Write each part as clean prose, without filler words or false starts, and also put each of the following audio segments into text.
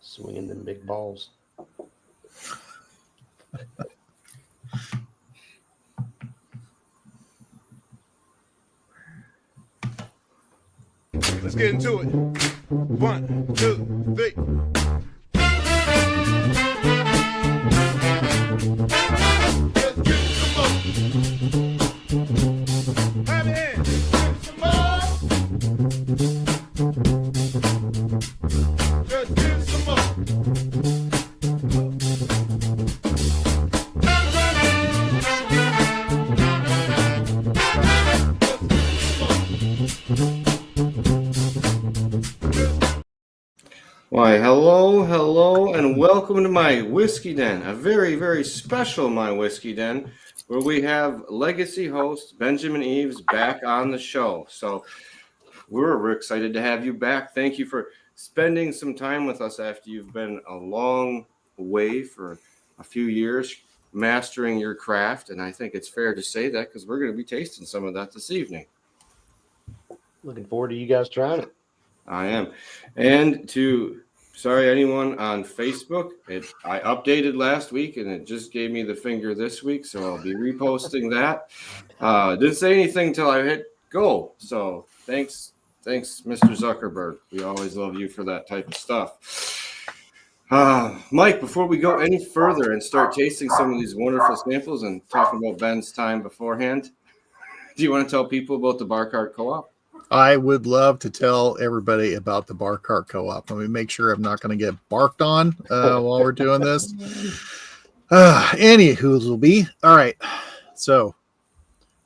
Swinging them big balls. Let's get into it. 1, 2, 3. Let's get some more. Have your hands. Some more. Let's get some more. Why, hello, and welcome to my Whiskey Den, a very, very special My Whiskey Den, where we have legacy host Benjamin Eaves back on the show. So we're excited to have you back. Thank you for spending some time with us after you've been a long way for a few years mastering your craft, and I think it's fair to say that because we're going to be tasting some of that this evening. Looking forward to you guys trying it. I am. And sorry, anyone on Facebook, I updated last week and it just gave me the finger this week, so I'll be reposting that. Didn't say anything till I hit go. So thanks, Mr. Zuckerberg. We always love you for that type of stuff. Mike, before we go any further and start tasting some of these wonderful samples and talking about Ben's time beforehand, do you want to tell people about the Bar Cart Co-op? I would love to tell everybody about the Bar Cart Co-op. Let me make sure I'm not going to get barked on while we're doing this. Anywho's will be. All right. So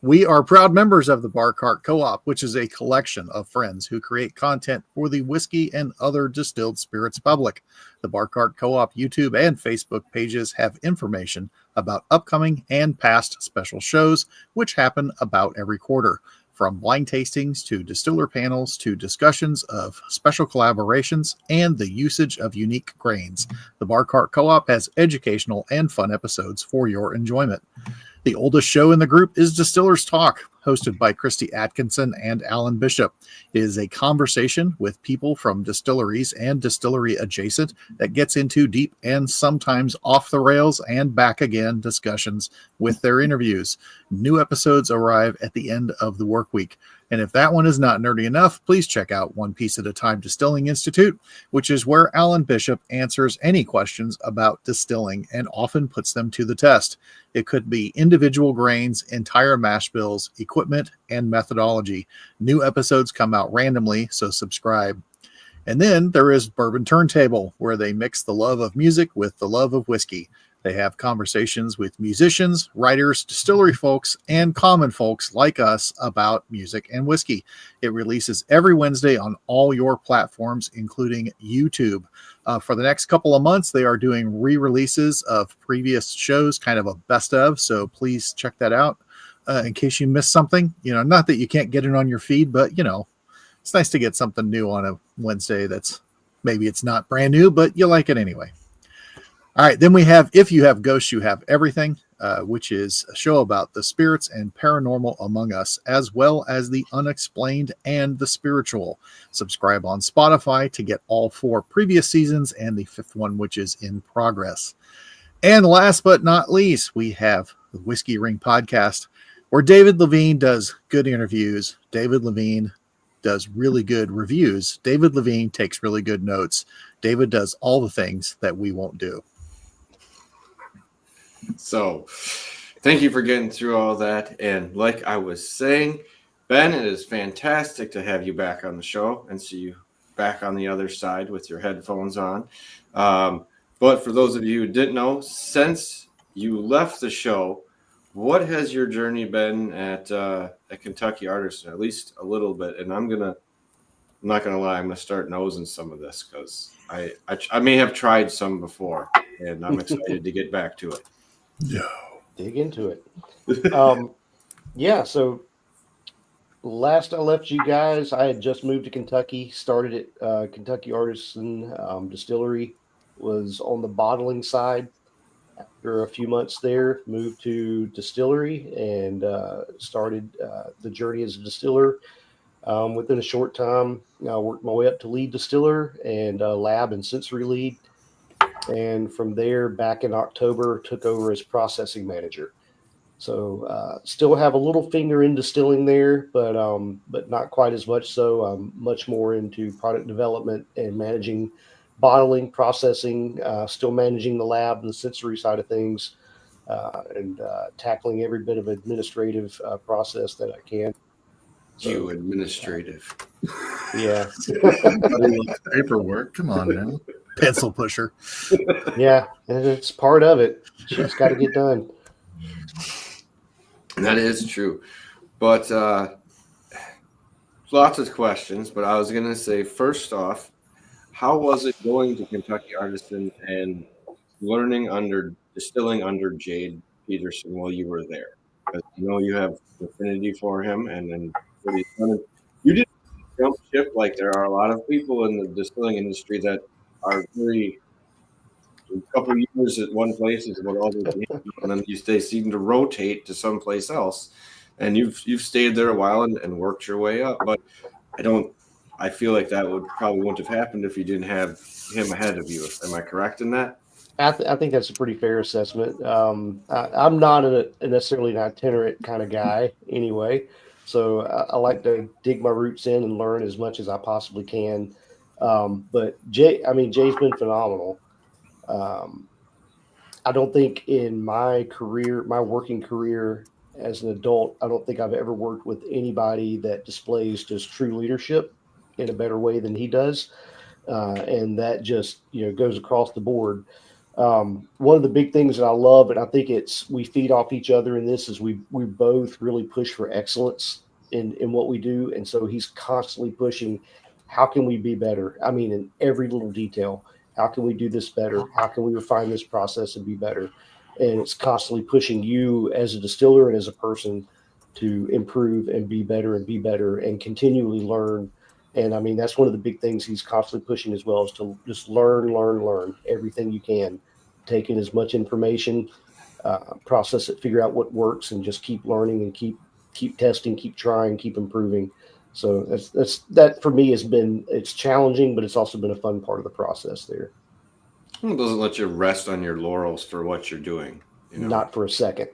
we are proud members of the Bar Cart Co-op, which is a collection of friends who create content for the whiskey and other distilled spirits public. The Bar Cart Co-op YouTube and Facebook pages have information about upcoming and past special shows, which happen about every quarter. From blind tastings to distiller panels to discussions of special collaborations and the usage of unique grains, the Bar Cart Co-op has educational and fun episodes for your enjoyment. The oldest show in the group is Distillers Talk, hosted by Christy Atkinson and Alan Bishop. It is a conversation with people from distilleries and distillery adjacent that gets into deep and sometimes off the rails and back again discussions with their interviews. New episodes arrive at the end of the work week. And if that one is not nerdy enough, please check out One Piece at a Time Distilling Institute, which is where Alan Bishop answers any questions about distilling and often puts them to the test. It could be individual grains, entire mash bills, equipment, and methodology. New episodes come out randomly, so subscribe. And then there is Bourbon Turntable, where they mix the love of music with the love of whiskey. They have conversations with musicians, writers, distillery folks, and common folks like us about music and whiskey. It releases every Wednesday on all your platforms, including YouTube. For the next couple of months, they are doing re-releases of previous shows, kind of a best of, so please check that out in case you missed something. Not that you can't get it on your feed, but, it's nice to get something new on a Wednesday that's maybe it's not brand new, but you like it anyway. All right, then we have If You Have Ghosts, You Have Everything, which is a show about the spirits and paranormal among us, as well as the unexplained and the spiritual. Subscribe on Spotify to get all 4 previous seasons and the 5th one, which is in progress. And last but not least, we have the Whiskey Ring Podcast, where David Levine does good interviews. David Levine does really good reviews. David Levine takes really good notes. David does all the things that we won't do. So thank you for getting through all that. And like I was saying, Ben, it is fantastic to have you back on the show and see you back on the other side with your headphones on. But for those of you who didn't know, since you left the show, what has your journey been at Kentucky Artisan? At least a little bit. And I'm not going to lie, I'm going to start nosing some of this because I may have tried some before, and I'm excited to get back to it. No. Dig into it. So last I left you guys, I had just moved to Kentucky, started at Kentucky Artisan Distillery, was on the bottling side. After a few months there, moved to distillery and started the journey as a distiller. Within a short time, I worked my way up to lead distiller and lab and sensory lead. And from there, back in October, took over as processing manager. So still have a little finger in distilling there, but not quite as much. So I'm much more into product development and managing bottling, processing, still managing the lab and the sensory side of things, and tackling every bit of administrative process that I can. You So administrative. yeah, Everybody loves paperwork. Come on now. Pencil pusher. yeah, and it's part of it. Shit's got to get done. That is true. But lots of questions. But I was going to say, first off, how was it going to Kentucky Artisan and learning under distilling under Jade Peterson while you were there? Because I know you have affinity for him, and then what he's done. You didn't jump ship like there are a lot of people in the distilling industry that are very a couple of years at one place is about all they can handle, and then they seem to rotate to someplace else. And you've stayed there a while and worked your way up. But I don't. I feel like that would probably wouldn't have happened if you didn't have him ahead of you. Am I correct in that? I think that's a pretty fair assessment. I'm not necessarily an itinerant kind of guy anyway, so I like to dig my roots in and learn as much as I possibly can. But Jay's been phenomenal. Um, I don't think in my career, my working career as an adult, I don't think I've ever worked with anybody that displays just true leadership in a better way than he does, and that just goes across the board. One of the big things that I love, and I think it's we feed off each other in this, is we both really push for excellence in what we do, and so he's constantly pushing. How can we be better? I mean, in every little detail. How can we do this better? How can we refine this process and be better? And it's constantly pushing you as a distiller and as a person to improve and be better and continually learn. And I mean, that's one of the big things he's constantly pushing as well, is to just learn everything you can, take in as much information, process it, figure out what works, and just keep learning and keep testing, keep trying, keep improving. So that for me has been, it's challenging, but it's also been a fun part of the process there. It doesn't let you rest on your laurels for what you're doing. Not for a second.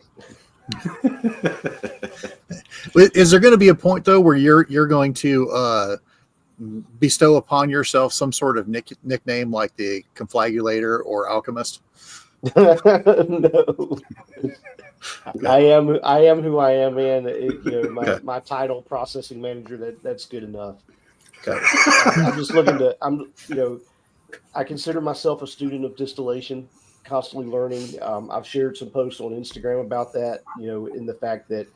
Is there going to be a point though where you're going to bestow upon yourself some sort of nickname like the Conflagulator or Alchemist? No. Okay. I am who I am, man. Okay. My title, processing manager, that's good enough. Okay. I'm just looking to, I consider myself a student of distillation, constantly learning. I've shared some posts on Instagram about that, in the fact that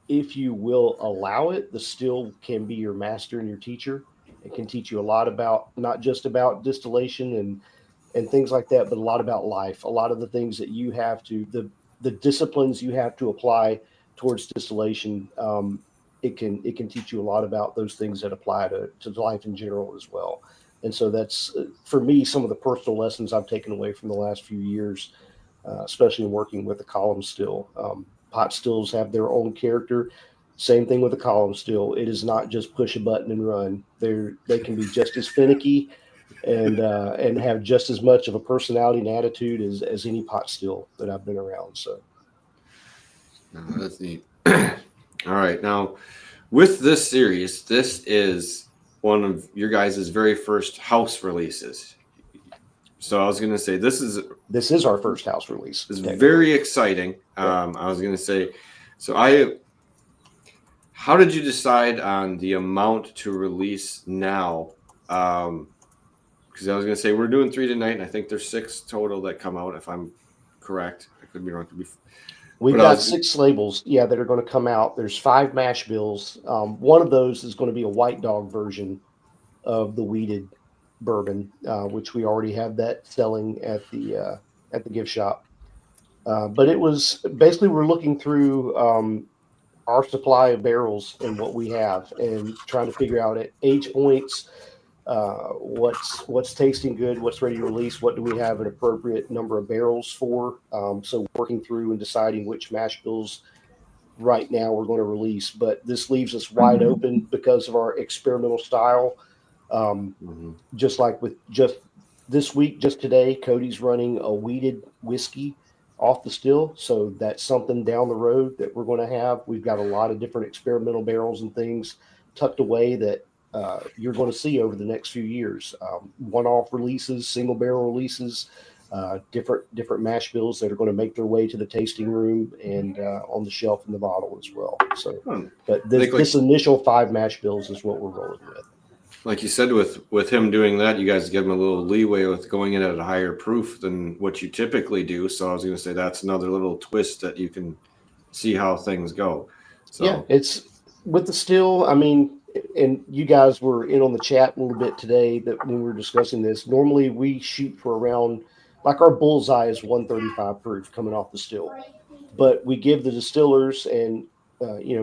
if you will allow it, the still can be your master and your teacher. It can teach you a lot about, not just about distillation and things like that, but a lot about life. A lot of the things that you have to, the disciplines you have to apply towards distillation. It can teach you a lot about those things that apply to life in general as well. And so that's, for me, some of the personal lessons I've taken away from the last few years, especially in working with the column still. Pot stills have their own character. Same thing with the column still. It is not just push a button and run. They can be just as finicky and have just as much of a personality and attitude as any pot still that I've been around. So That's neat. All right, now with this series, this is one of your guys' very first house releases. So I was going to say this is our first house release. It's very exciting. I was going to say, how did you decide on the amount to release now? Because I was going to say we're doing 3 tonight, and I think there's 6 total that come out. If I'm correct, I could be wrong. We've got 6 labels, that are going to come out. There's 5 mash bills. One of those is going to be a white dog version of the weeded bourbon, which we already have that selling at the gift shop. But it was basically, we're looking through our supply of barrels and what we have, and trying to figure out at age points, what's tasting good, what's ready to release, what do we have an appropriate number of barrels for. So working through and deciding which mash bills right now we're going to release, but this leaves us wide open because of our experimental style. Just like with just this week, just today, Cody's running a weeded whiskey off the still. So that's something down the road that we're going to have. We've got a lot of different experimental barrels and things tucked away that you're going to see over the next few years. One-off releases, single barrel releases, different mash bills that are going to make their way to the tasting room and on the shelf in the bottle as well. So, but this initial 5 mash bills is what we're rolling with. Like you said, with him doing that, you guys give him a little leeway with going in at a higher proof than what you typically do. So I was going to say that's another little twist that you can see how things go. So yeah, it's with the still. I mean, and you guys were in on the chat a little bit today that when we were discussing this. Normally we shoot for around, like, our bullseye is 135 proof coming off the still, but we give the distillers and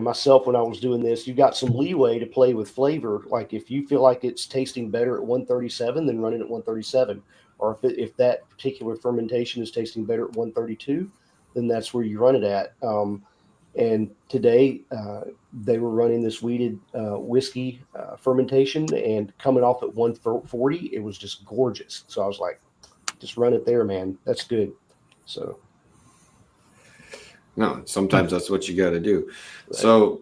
myself, when I was doing this, you got some leeway to play with flavor. Like if you feel like it's tasting better at 137, then run it at 137. Or if that particular fermentation is tasting better at 132, then that's where you run it at. And today they were running this weeded whiskey fermentation and coming off at 140. It was just gorgeous. So I was like, just run it there, man. That's good. So. No, sometimes that's what you got to do. Right. So,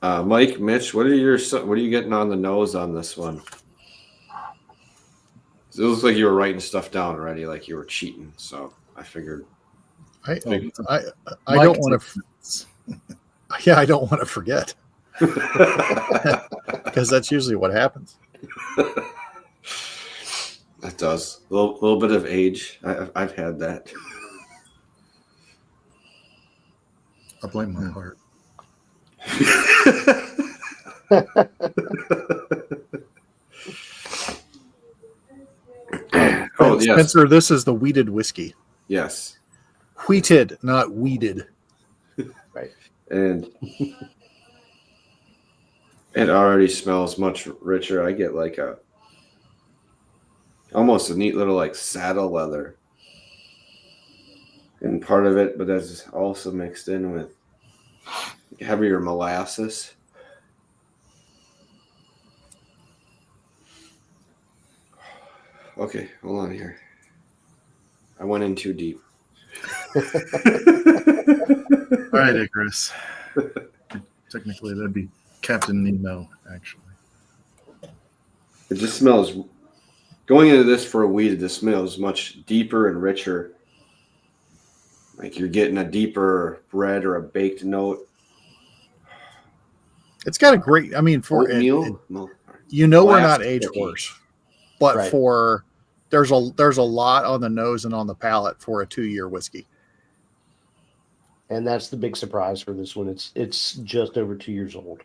Mike, Mitch, what are you getting on the nose on this one? It looks like you were writing stuff down already, like you were cheating. So I figured. I don't want to. Yeah, I don't want to forget because that's usually what happens. That does a little bit of age. I've had that. I blame my heart. Oh, yes. Spencer, this is the wheated whiskey. Yes. Wheated, not weeded. Right. And it already smells much richer. I get like almost a neat little like saddle leather. And part of it, but that's also mixed in with heavier molasses. Okay, hold on here. I went in too deep. All right, Icarus. Technically, that'd be Captain Nemo, actually. It just smells, going into this for a weed, this smells much deeper and richer. Like you're getting a deeper bread or a baked note. It's got a great, I mean, for oatmeal. We're not age horse, but right. There's a lot on the nose and on the palate for a 2-year whiskey. And that's the big surprise for this one. It's just over 2 years old.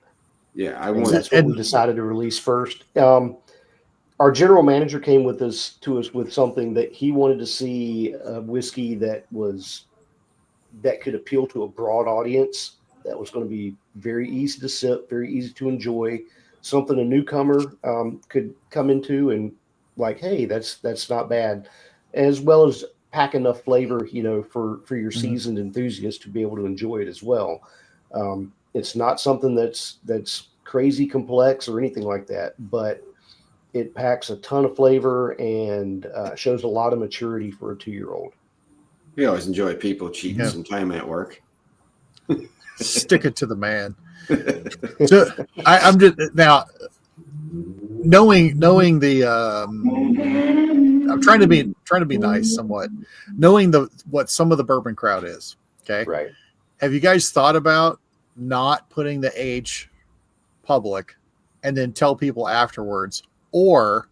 Yeah, that's what we decided to release first. Our general manager came to us with something that he wanted to see, a whiskey that could appeal to a broad audience, that was going to be very easy to sip, very easy to enjoy, something a newcomer could come into and like, hey, that's not bad, as well as pack enough flavor, for your seasoned enthusiast to be able to enjoy it as well. It's not something that's crazy complex or anything like that, but it packs a ton of flavor and shows a lot of maturity for a 2-year-old. We always enjoy people cheating some time at work. Stick it to the man. So I'm just now knowing the. I'm trying to be nice somewhat, knowing what some of the bourbon crowd is. Okay, right. Have you guys thought about not putting the age public, and then tell people afterwards, or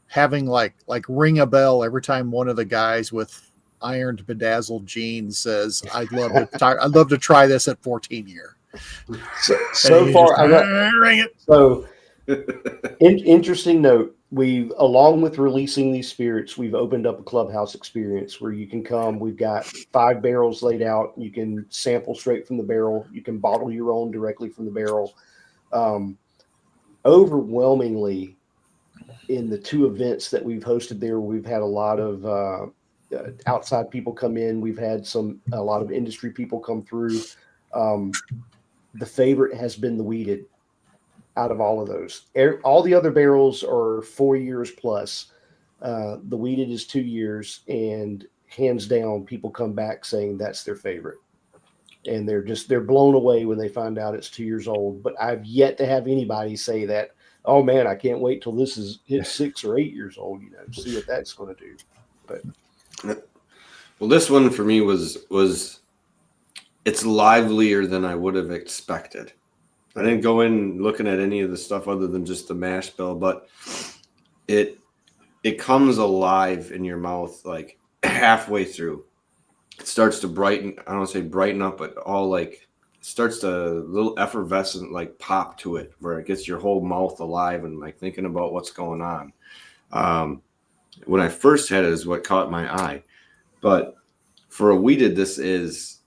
having like ring a bell every time one of the guys with ironed bedazzled jeans says, I'd love to try this at 14 year. So far, ring it. So interesting note. Along with releasing these spirits, we've opened up a clubhouse experience where you can come. We've got 5 barrels laid out. You can sample straight from the barrel. You can bottle your own directly from the barrel. Overwhelmingly, in the 2 events that we've hosted there, we've had a lot of outside people come in. We've had a lot of industry people come through. The favorite has been the weeded out of all of those. All the other barrels are 4 years plus. The weeded is 2 years, and hands down, people come back saying that's their favorite. And they're blown away when they find out it's 2 years old. But I've yet to have anybody say that, oh man, I can't wait till this is hit 6 or 8 years old, see what that's going to do. But well, this one for me was it's livelier than I would have expected. I didn't go in looking at any of the stuff other than just the mash bill, but it comes alive in your mouth like halfway through. It starts to brighten. I don't want to say brighten up, but all like it starts to little effervescent like pop to it, where it gets your whole mouth alive and like thinking about what's going on. When I first had it is what caught my eye, but for a weeded, this is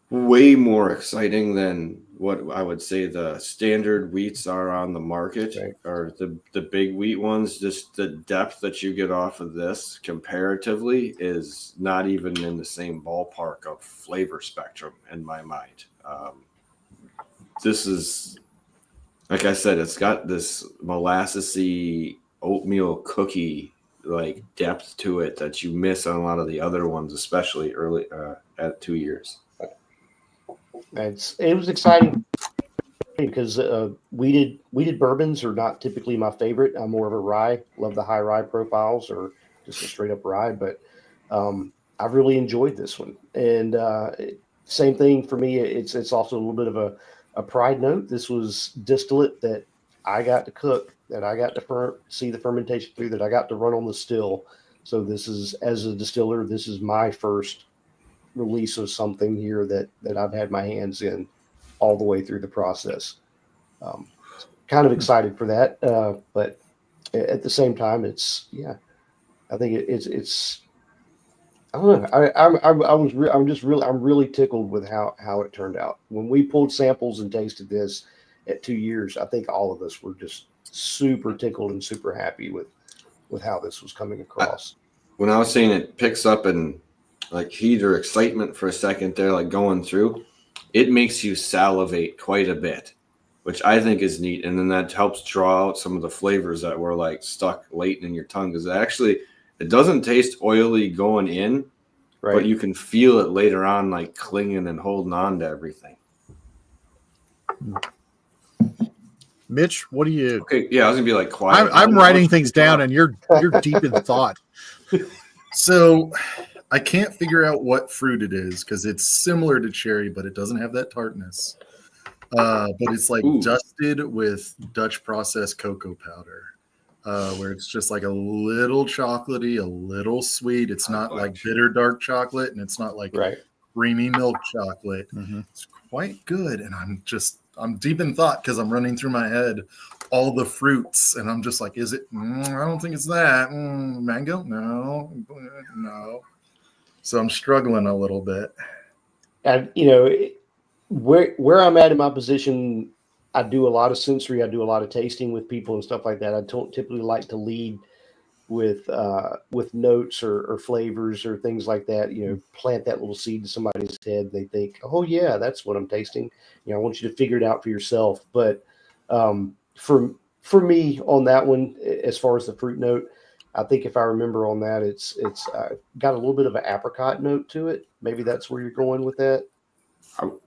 way more exciting than what I would say the standard wheats are on the market, right, or the big wheat ones. Just the depth that you get off of this comparatively is not even in the same ballpark of flavor spectrum in my mind. This is, like I said, it's got this molassesy oatmeal cookie like depth to it that you miss on a lot of the other ones, especially early at 2 years. it was exciting because weeded bourbons are not typically my favorite. I'm more of a rye. Love the high rye profiles or just a straight up rye, but I've really enjoyed this one. And same thing for me. It's also a little bit of a pride note. This was distillate that I got to cook, that I got to see the fermentation through, that I got to run on the still. So this is, as a distiller, this is my first release of something here that I've had my hands in all the way through the process. Kind of excited for that, but at the same time, I think it's. I don't know. I'm really tickled with how it turned out. When we pulled samples and tasted this at 2 years, I think all of us were just super tickled and super happy with how this was coming across. When I was saying it picks up in like heat or excitement for a second there, like going through, it makes you salivate quite a bit, which I think is neat. And then that helps draw out some of the flavors that were like stuck latent in your tongue. Because it doesn't taste oily going in, Right. but you can feel it later on, like clinging and holding on to everything. Mitch, what do you? Okay, yeah, I was gonna be like quiet. I'm writing things down, and you're deep in thought. So I can't figure out what fruit it is because it's similar to cherry, but it doesn't have that tartness. But it's like dusted with Dutch processed cocoa powder, where it's just like a little chocolatey, a little sweet. It's not like bitter dark chocolate, and it's not like creamy milk chocolate. Mm-hmm. It's quite good, and I'm deep in thought because I'm running through my head all the fruits, and I'm just like, is it? I don't think it's that. Mango? No. So I'm struggling a little bit. And where I'm at in my position, I do a lot of sensory. I do a lot of tasting with people and stuff like that. I don't typically like to lead with notes or flavors or things like that. Plant that little seed in somebody's head. They think, oh yeah, that's what I'm tasting. I want you to figure it out for yourself. But for me on that one, as far as the fruit note, I think if I remember on that, it's got a little bit of an apricot note to it. Maybe that's where you're going with that.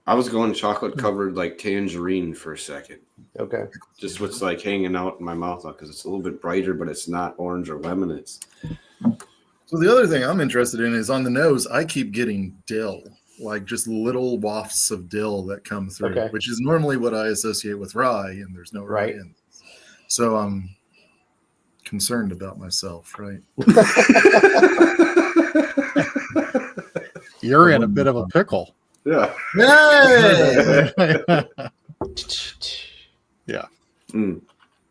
I was going chocolate covered like tangerine for a second. Okay. Just what's like hanging out in my mouth because it's a little bit brighter, but it's not orange or lemon. So the other thing I'm interested in is on the nose, I keep getting dill, like just little wafts of dill that come through, which is normally what I associate with rye, and there's no rye in. So I'm concerned about myself, right? You're in a bit of a pickle. Yeah. Yay! Yeah.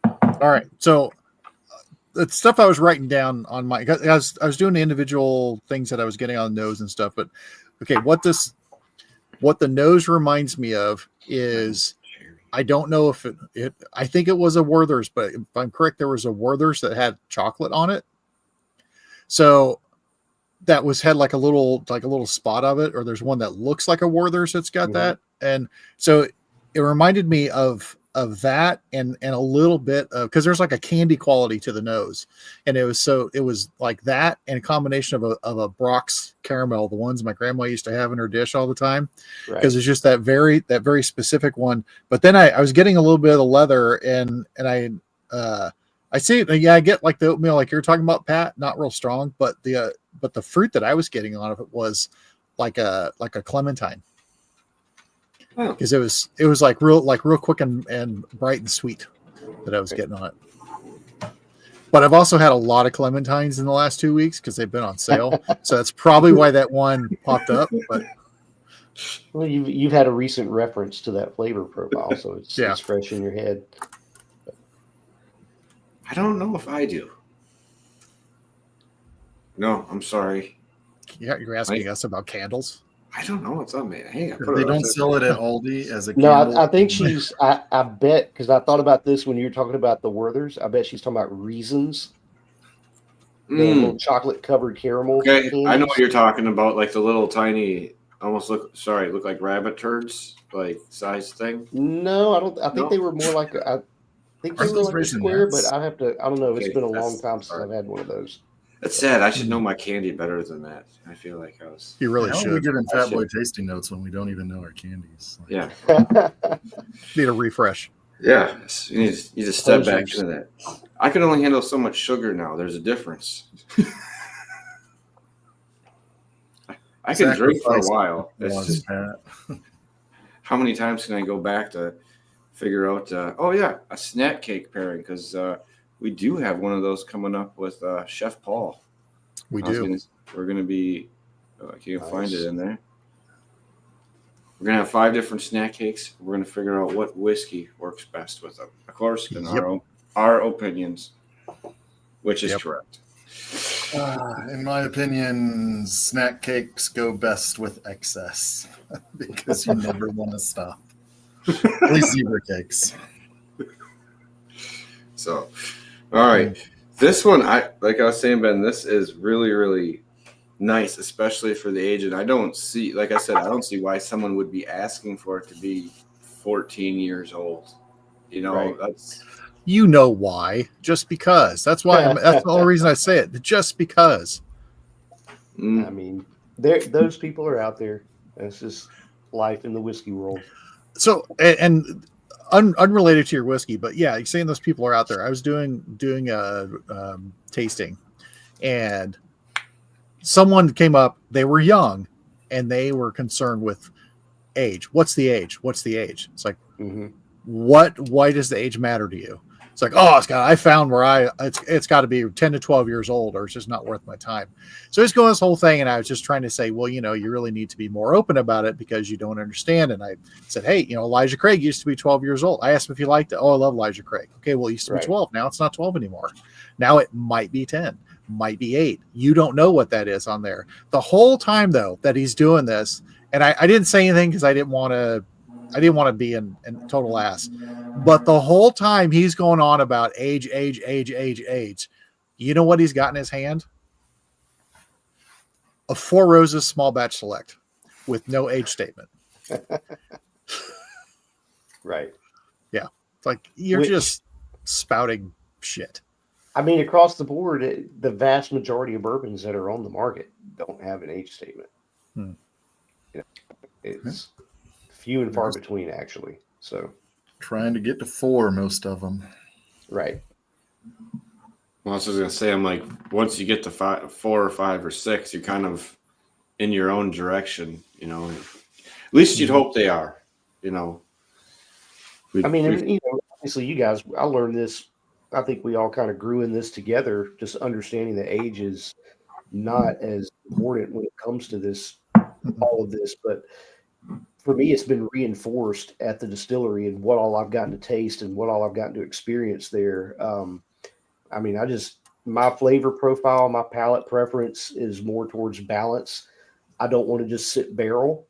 All right. So the stuff I was writing down on I was doing the individual things that I was getting on the nose and stuff, but okay, what the nose reminds me of is, I don't know if I think it was a Werther's, but if I'm correct, there was a Werther's that had chocolate on it. So that had like a little spot of it, or there's one that looks like a Werther's that's got that. And so it reminded me of that and a little bit of, because there's like a candy quality to the nose, and it was like that and a combination of a Brock's caramel, the ones my grandma used to have in her dish all the time, because it's just that very specific one. But then I was getting a little bit of the leather, and I see, yeah, I get like the oatmeal, like you're talking about, Pat, not real strong, but the fruit that I was getting on of it was like a clementine, because it was like real quick and bright and sweet that I was getting on it. But I've also had a lot of clementines in the last 2 weeks because they've been on sale, so that's probably why that one popped up. But well, you've had a recent reference to that flavor profile, so it's fresh in your head. I don't know if I do. No, I'm sorry. Yeah, you're asking us about candles. I don't know what's on me. Hey, they don't sell it at Aldi as a no. candle. I think she's. I bet, because I thought about this when you were talking about the Werther's. I bet she's talking about Reasons. The little chocolate covered caramel. Okay, candies. I know what you're talking about, like the little tiny, almost look like rabbit turds, like size thing. No, I don't. I think they were more like I think they were like a square, but I don't know. It's been a long time since I've had one of those. That's sad. I should know my candy better than that. I feel like I was. You really should. We give in Fat Boy tasting notes when we don't even know our candies. Yeah. Need a refresh. Yeah. You need to step back into that. I can only handle so much sugar now. There's a difference. I can drink for a while. It's just, how many times can I go back to figure out, a snack cake pairing? Because we do have one of those coming up with Chef Paul. We do. We're going to be, I can't find it in there. We're going to have 5 different snack cakes. We're going to figure out what whiskey works best with them. Of course, in our opinions, which is correct. In my opinion, snack cakes go best with excess because you never want to stop. At least zebra cakes. So, all right. This one, like I was saying, Ben, this is really, really nice, especially for the age. And I don't see, like I said, I don't see why someone would be asking for it to be 14 years old. You know, that's. You know why? Just because. That's why. That's the only reason I say it. Just because. I mean, those people are out there. It's just life in the whiskey world. So, and unrelated to your whiskey, but yeah, you're saying those people are out there. I was doing a tasting, and someone came up. They were young, and they were concerned with age. What's the age? What's the age? It's like, why does the age matter to you? It's like, I found where it's got to be 10 to 12 years old, or it's just not worth my time. So he's going this whole thing, and I was just trying to say, well, you really need to be more open about it because you don't understand. And I said, hey, Elijah Craig used to be 12 years old. I asked him if he liked it. Oh, I love Elijah Craig. Okay, well, it used to be 12. Now it's not 12 anymore. Now it might be 10, might be 8. You don't know what that is on there. The whole time, though, that he's doing this, and I didn't say anything because I didn't want to be in total ass. But the whole time he's going on about age. You know what he's got in his hand? A Four Roses small batch select with no age statement. Right. Yeah. It's like you're just spouting shit. I mean, across the board, the vast majority of bourbons that are on the market don't have an age statement. It's few and far between, actually. So, trying to get to 4, most of them. Right. Well, I was just gonna say, I'm like, once you get to 4 or 5 or 6, you're kind of in your own direction. At least you'd hope they are. Obviously, you guys. I learned this. I think we all kind of grew in this together. Just understanding that age is not as important when it comes to this, all of this, but. For me, it's been reinforced at the distillery and what all I've gotten to taste and what all I've gotten to experience there. My flavor profile, my palate preference is more towards balance. I don't want to just sit barrel,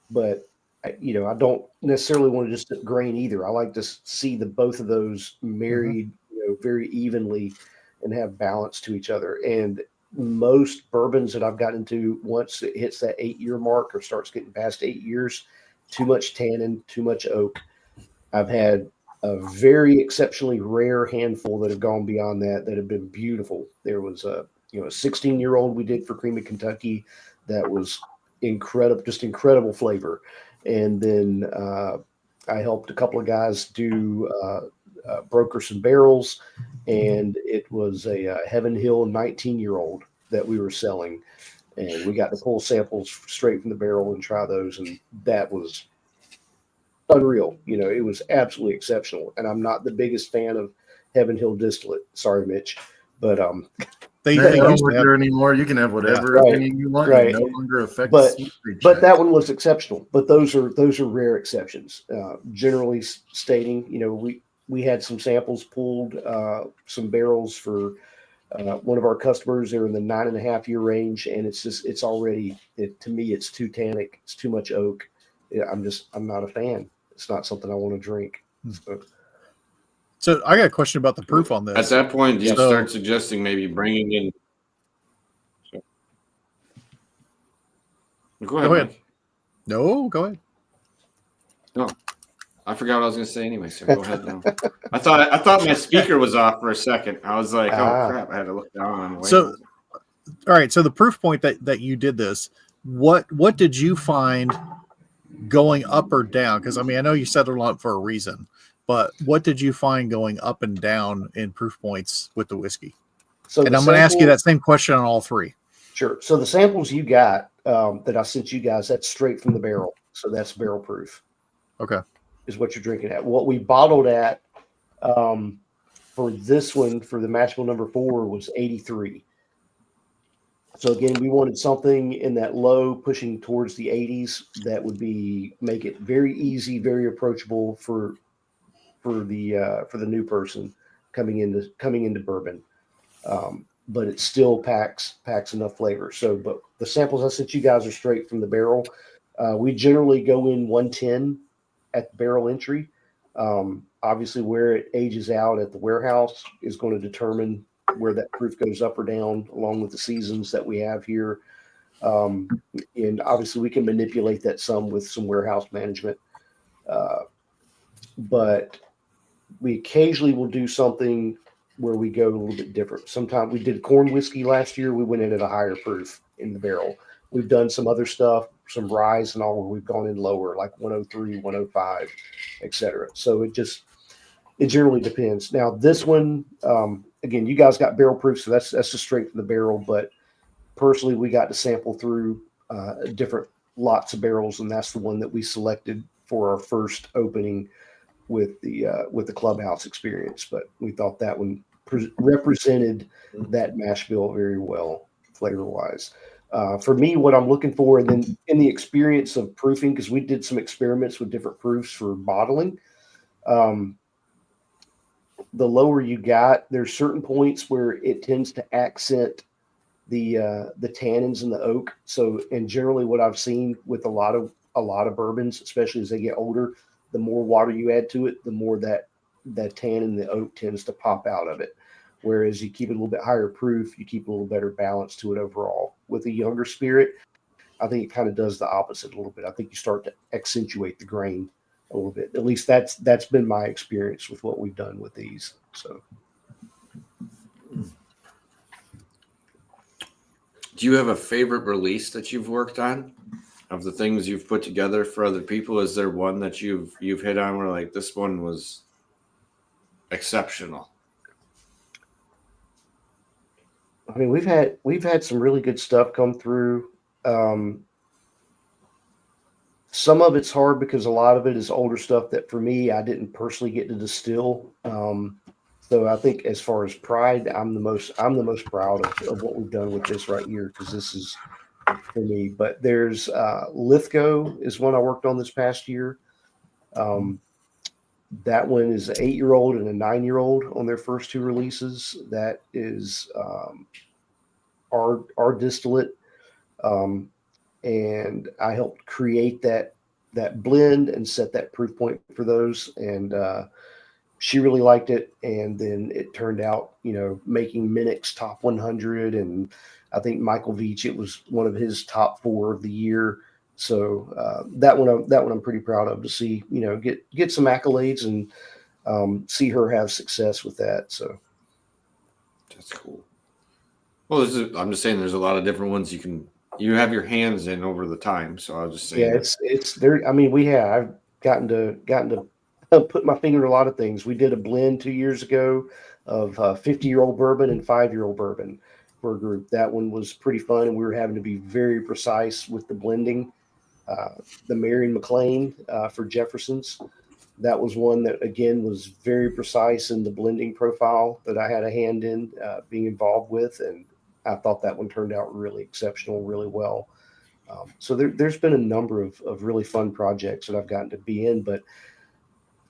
but I don't necessarily want to just sit grain either. I like to see both of those married, very evenly and have balance to each other. And most bourbons that I've gotten into, once it hits that 8-year mark or starts getting past 8 years, too much tannin, too much oak. I've had a very exceptionally rare handful that have gone beyond that have been beautiful. There was a 16-year-old we did for Cream of Kentucky that was incredible, just incredible flavor. And then I helped a couple of guys do broker some barrels, and it was a Heaven Hill 19-year-old that we were selling, and we got to pull samples straight from the barrel and try those, and that was unreal. It was absolutely exceptional. And I'm not the biggest fan of Heaven Hill distillate. Sorry, Mitch, but They don't used work to have, there anymore. You can have whatever right, opinion you want. right. It no longer affects. But that one was exceptional. But those are rare exceptions. Generally stating, we had some samples pulled, some barrels for one of our customers. They're in the 9.5-year range, and it's already, to me, it's too tannic. It's too much oak. I'm not a fan. It's not something I want to drink. So I got a question about the proof on this. At that point, do you So- start suggesting maybe bringing in? Go ahead. Go ahead. Mike. No, go ahead. No, I forgot what I was going to say anyway. So go ahead now. I thought my speaker was off for a second. I was like, oh crap! I had to look down on the way. So, all right. So the proof point that you did this, what did you find going up or down? Because I mean, I know you set it up for a reason, but what did you find going up and down in proof points with the whiskey? So and I'm going to ask you that same question on all three. Sure. So the samples you got that I sent you guys, that's straight from the barrel. So that's barrel proof. Okay. Is what you're drinking at. What we bottled at for this one, for the mash bill number 4, was 83. So again, we wanted something in that low, pushing towards the 80s, that would make it very easy, very approachable for the new person coming into bourbon. But it still packs enough flavor. So, but the samples I sent you guys are straight from the barrel. We generally go in 110 at the barrel entry. Obviously, where it ages out at the warehouse is going to determine where that proof goes up or down, along with the seasons that we have here. And obviously, we can manipulate that some with some warehouse management. But we occasionally will do something where we go a little bit different. Sometimes we did corn whiskey last year. We went in at a higher proof in the barrel. We've done some other stuff, some ryes and all, where we've gone in lower, like 103, 105, etc. So it generally depends. Now this one, again, you guys got barrel proof, so that's just straight from the barrel. But personally, we got to sample through different lots of barrels, and that's the one that we selected for our first opening with the clubhouse experience. But we thought that one represented that mash bill very well, flavor wise. For me, what I'm looking for, and then in the experience of proofing, because we did some experiments with different proofs for bottling. The lower you got, there's certain points where it tends to accent the tannins and the oak. So, and generally, what I've seen with a lot of bourbons, especially as they get older, the more water you add to it, the more that tannin and the oak tends to pop out of it. Whereas you keep it a little bit higher proof, you keep a little better balance to it overall. With a younger spirit, I think it kind of does the opposite a little bit. I think you start to accentuate the grain a little bit. At least that's been my experience with what we've done with these. So, do you have a favorite release that you've worked on? Of the things you've put together for other people, is there one that you've hit on where like this one was exceptional? I mean, we've had some really good stuff come through. Some of it's hard because a lot of it is older stuff that for me, I didn't personally get to distill. So I think as far as pride, I'm the most proud of what we've done with this right here, because this is for me. But there's Lithgow is one I worked on this past year. That one is an 8-year-old and a 9-year-old on their first 2 releases. That is our distillate, and I helped create that blend and set that proof point for those. And she really liked it, and then it turned out, making Minnick's top 100, and I think Michael Veach, it was one of his top 4 of the year. So that one I'm pretty proud of to see, get some accolades and see her have success with that. So That's cool. Well, I'm just saying there's a lot of different ones you have your hands in over the time. So I was just saying. yeah, it's there. I mean, I've gotten to put my finger in a lot of things. We did a blend 2 years ago of 50-year-old bourbon and 5-year-old bourbon for a group. That one was pretty fun, and we were having to be very precise with the blending. The Marion McLean for Jefferson's. That was one that, again, was very precise in the blending profile that I had a hand in being involved with. And I thought that one turned out really exceptional, really well. So there's been a number of really fun projects that I've gotten to be in. But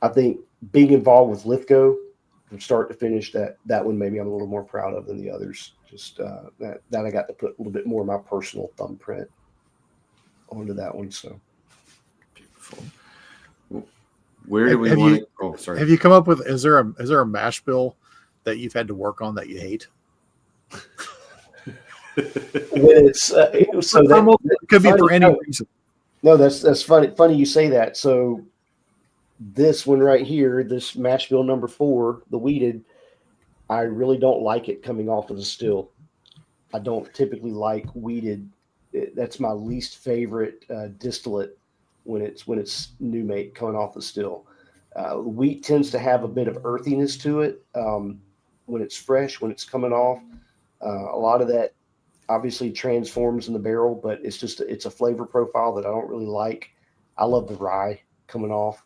I think being involved with Lithgow from start to finish, that one maybe I'm a little more proud of than the others. Just that I got to put a little bit more of my personal thumbprint onto that one. So Beautiful. Where do we want to? Oh, sorry. Have you come up with? Is there a mash bill that you've had to work on that you hate? when it's so that It could be for any reason. No, that's funny. Funny you say that. So this one right here, this mash bill number 4, the wheated, I really don't like it coming off of the still. I don't typically like wheated. That's my least favorite distillate when it's new mate coming off the still. Wheat tends to have a bit of earthiness to it when it's fresh, when it's coming off. A lot of that obviously transforms in the barrel, but it's a flavor profile that I don't really like. I love the rye coming off.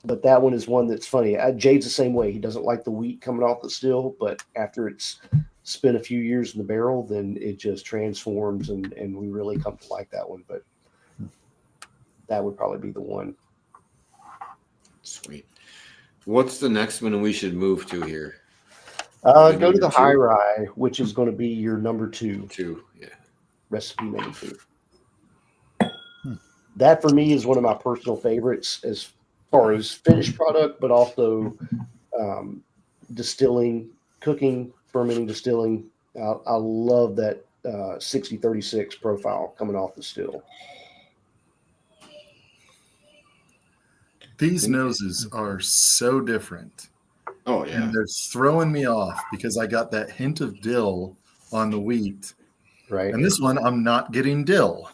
But that one is one that's funny. Jade's the same way. He doesn't like the wheat coming off the still, but after it's spent a few years in the barrel, then it just transforms, and we really come to like that one. But that would probably be the one. Sweet. What's the next one we should move to here? Go to the High Rye, which is going to be your number 2. Yeah. Recipe number 2. That for me is one of my personal favorites as far as finished product, but also distilling, cooking, fermenting, distilling. I love that 60-36 profile coming off the still. These noses are so different. Oh, yeah. And they're throwing me off because I got that hint of dill on the wheat. Right. And this one, I'm not getting dill,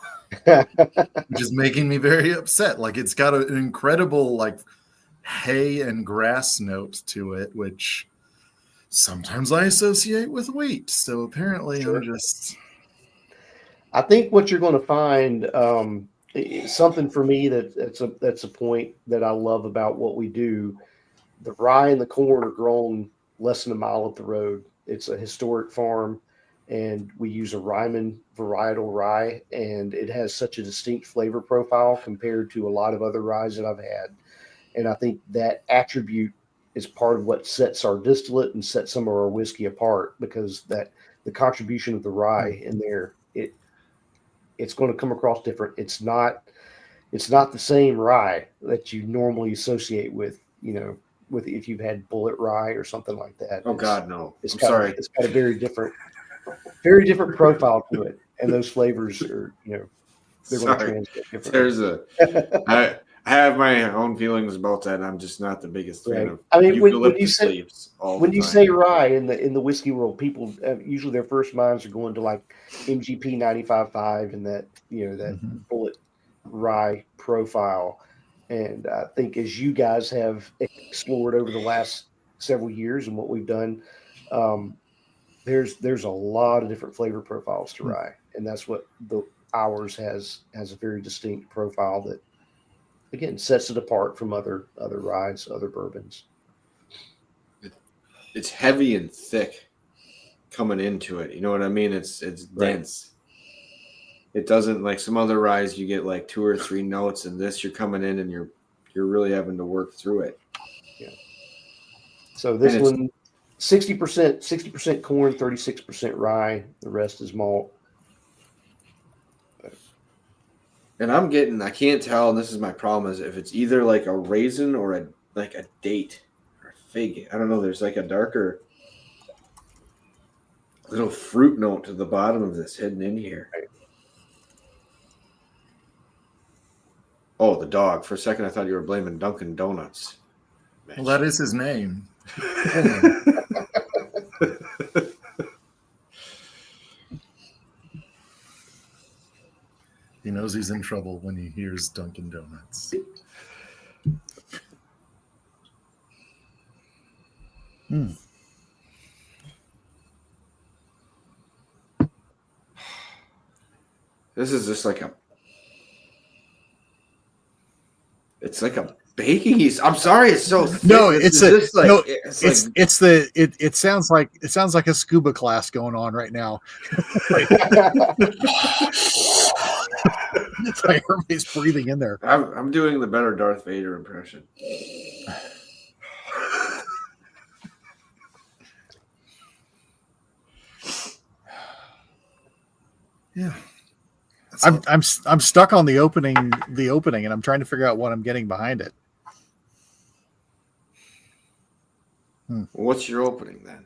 which is making me very upset. Like, it's got an incredible, like, hay and grass note to it, which sometimes I associate with wheat. So apparently Sure. I think what you're going to find something for me that's a point that I love about what we do. The rye and the corn are grown less than a mile up the road. It's a historic farm, and we use a Ryman varietal rye, and it has such a distinct flavor profile compared to a lot of other ryes that I've had. And I think that attribute is part of what sets our distillate and sets some of our whiskey apart, because that the contribution of the rye in there, it's going to come across different. It's not the same rye that you normally associate with, with if you've had bullet rye or something like that. Oh God, no. It's sorry. It's got a very different profile to it, and those flavors are, they're going to translate differently. I have my own feelings about that. I'm just not the biggest fan of. I mean, when you say rye in the whiskey world, people usually their first minds are going to like MGP 95.5 and that that bullet rye profile. And I think as you guys have explored over the last several years and what we've done, there's a lot of different flavor profiles to rye, and that's what ours has a very distinct profile that, again, sets it apart from other ryes, other bourbons. It's heavy and thick coming into it. You know what I mean? It's dense. It doesn't, like some other ryes, you get like 2 or 3 notes, and this you're coming in and you're really having to work through it. Yeah. So this one, 60% corn, 36% rye. The rest is malt. And I can't tell, and this is my problem, is if it's either like a raisin or like a date or a fig. I don't know. There's like a darker little fruit note to the bottom of this hidden in here. Oh, the dog. For a second, I thought you were blaming Dunkin' Donuts. Well, that is his name. He knows he's in trouble when he hears Dunkin' Donuts. This is just like it's like a baking yeast. I'm sorry, it's so thick. No, This it's is a just like, no. it's It sounds like a scuba class going on right now. It's like everybody's breathing in there. I'm doing the better Darth Vader impression. Yeah. I'm stuck on the opening, and I'm trying to figure out what I'm getting behind it. What's your opening then?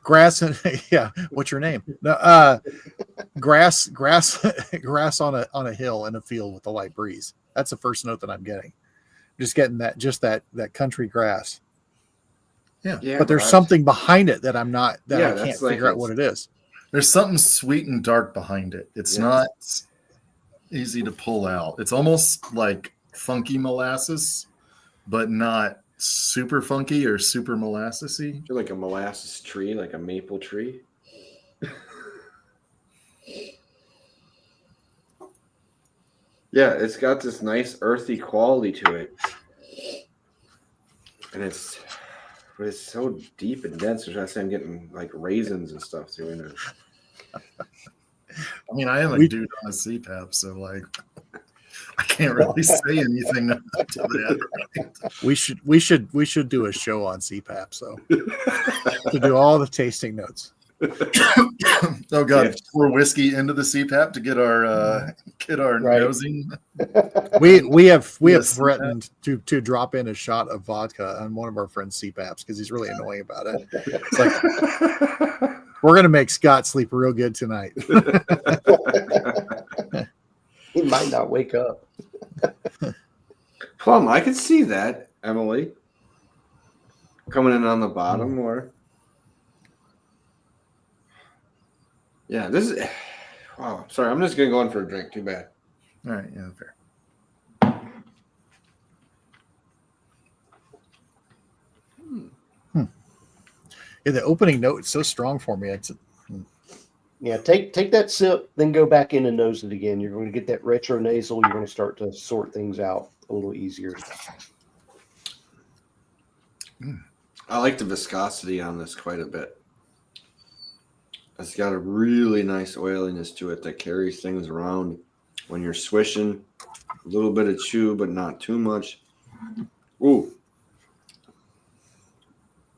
Grass, and yeah. What's your name? No, grass on a hill in a field with a light breeze. That's the first note that I'm getting. Just getting that country grass. Yeah. But there's something behind it that I can't that's figure out what it is. There's something sweet and dark behind it. It's not easy to pull out. It's almost like funky molasses, but not super funky or super molassesy. You're like a molasses tree, like a maple tree. Yeah, it's got this nice earthy quality to it. And it's so deep and dense, which I say I'm getting like raisins and stuff through in it. I mean, I am a dude on a CPAP, so like I can't really say anything to that. We should do a show on CPAP, so to do all the tasting notes. Oh god, pour whiskey into the CPAP to get our nosing. We have threatened to drop in a shot of vodka on one of our friends' CPAPs because he's really annoying about it. It's like we're gonna make Scott sleep real good tonight. He might not wake up. Plum, I could see that, Emily. Coming in on the bottom or yeah, this is wow. Sorry, I'm just gonna go in for a drink. Too bad. All right, yeah, fair. Yeah, the opening note is so strong for me. Yeah, take that sip, then go back in and nose it again. You're going to get that retronasal. You're going to start to sort things out a little easier. I like the viscosity on this quite a bit. It's got a really nice oiliness to it that carries things around when you're swishing. A little bit of chew, but not too much. Ooh.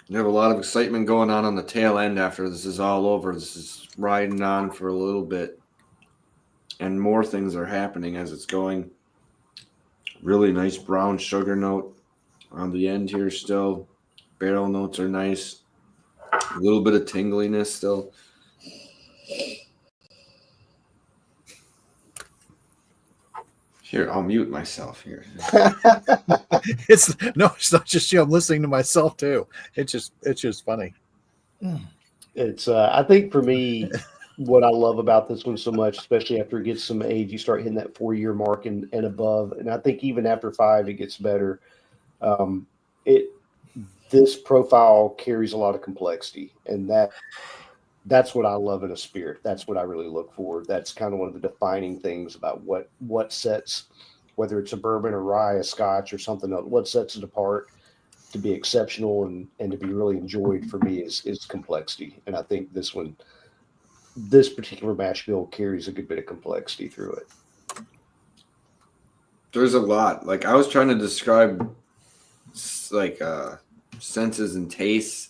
You have a lot of excitement going on the tail end after this is all over. This is riding on for a little bit. And more things are happening as it's going. Really nice brown sugar note on the end here still. Barrel notes are nice. A little bit of tingliness still. Here, I'll mute myself here. It's not just you. I'm listening to myself too. It's just funny. It's I think for me, what I love about this one so much, especially after it gets some age, you start hitting that 4-year mark and above. And I think even after 5, it gets better. This profile carries a lot of complexity, and that's what I love in a spirit. That's what I really look for. That's kind of one of the defining things about what sets, whether it's a bourbon or rye, a scotch or something else, what sets it apart to be exceptional and to be really enjoyed for me is complexity. And I think this particular mash bill carries a good bit of complexity through it. There's a lot. Like I was trying to describe like senses and tastes,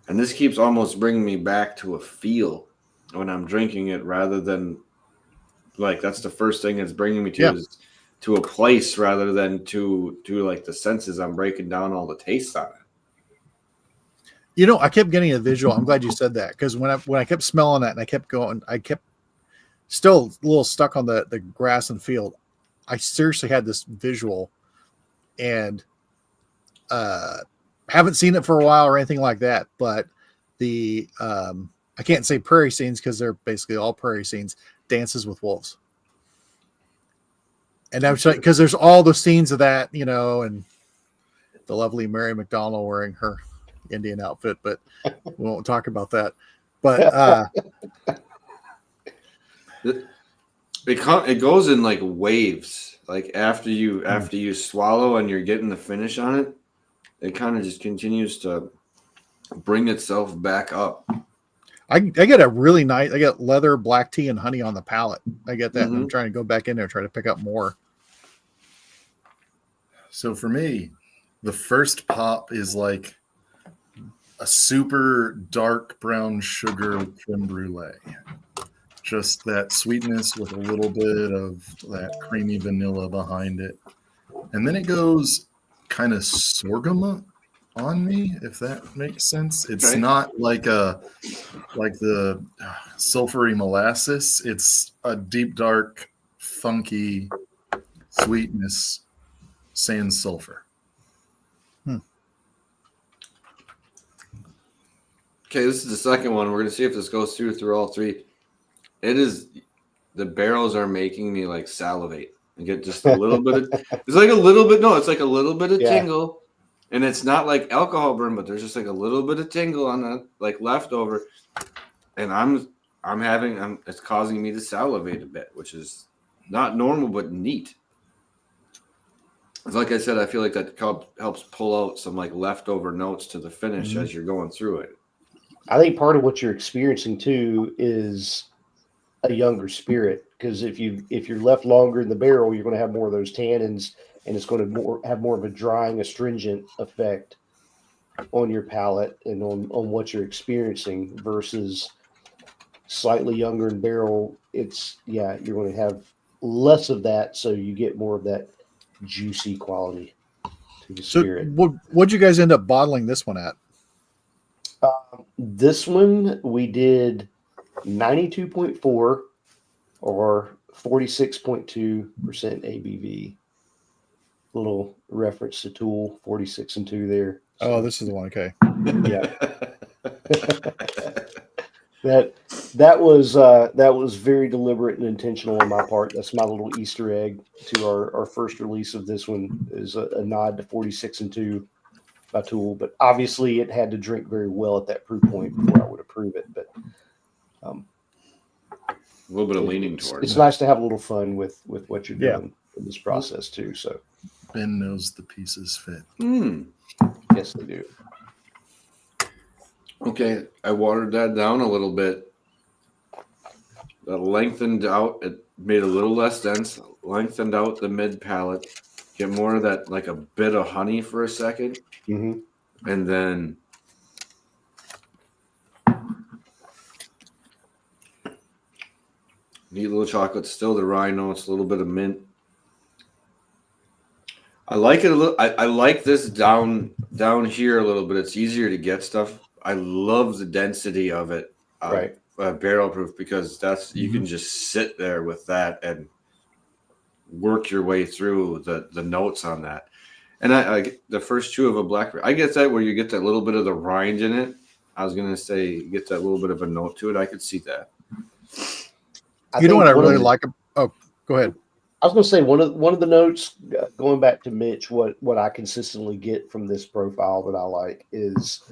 and this keeps almost bringing me back to a feel when I'm drinking it rather than like that's the first thing it's bringing me to Yeah. is to a place rather than to like the senses. I'm breaking down all the tastes on it. You know, I kept getting a visual. I'm glad you said that, because when I kept smelling that and I kept going, I kept still a little stuck on the grass and field. I seriously had this visual, and haven't seen it for a while or anything like that. But the I can't say prairie scenes because they're basically all prairie scenes. Dances with Wolves, and I'm like, because there's all the scenes of that, you know, and the lovely Mary McDonnell wearing her Indian outfit, but we won't talk about that. But it goes in like waves. Like after you swallow and you're getting the finish on it, it kind of just continues to bring itself back up. I get a really nice. I get leather, black tea, and honey on the palate. I get that. And I'm Mhm. trying to go back in there, try to pick up more. So for me, the first pop is like a super dark brown sugar creme brulee. Just that sweetness with a little bit of that creamy vanilla behind it. And then it goes kind of sorghum on me, if that makes sense. It's Okay. not like the sulfury molasses. It's a deep, dark, funky sweetness, sans sulfur. Okay, this is the second one. We're gonna see if this goes through all three. It is the barrels are making me like salivate and get just a little bit of it's like a little bit it's like a little bit of Yeah. tingle, and it's not like alcohol burn, but there's just like a little bit of tingle on the like leftover, and it's causing me to salivate a bit, which is not normal but neat. Like I said, I feel like that helps pull out some like leftover notes to the finish as you're going through it. I think part of what you're experiencing too is a younger spirit, because if you're left longer in the barrel, you're going to have more of those tannins, and it's going to have more of a drying, astringent effect on your palate and on what you're experiencing versus slightly younger in barrel. You're going to have less of that, so you get more of that juicy quality to the So, spirit. what'd you guys end up bottling this one at? This one we did 92.4 or 46.2% ABV. Little reference to Tool 46 and 2 there. Oh, this is the one. Okay. Yeah. That was very deliberate and intentional on my part. That's my little Easter egg to our first release of this one, is a nod to 46 and 2 by Tool. But obviously it had to drink very well at that proof point before I would approve it. But A little bit of leaning towards it's it. nice to have a little fun with what you're Yeah. doing in this process too. So Ben knows the pieces fit. yes, they do. Okay, I watered that down a little bit. That lengthened out. It made it a little less dense. Lengthened out the mid palate. Get more of that, like a bit of honey for a second, Mm-hmm. and then neat little chocolate. Still the rye notes. A little bit of mint. I like it a little. I like this down here a little bit. It's easier to get stuff. I love the density of it. Right. Barrel proof, because you can just sit there with that and work your way through the notes on that. And I the first two of a blackberry, I get that where you get that little bit of the rind in it. I was gonna say you get that little bit of a note to it. I could see that. You know what I really like? Oh, go ahead. I was going to say one of the notes, going back to Mitch, what I consistently get from this profile that I like is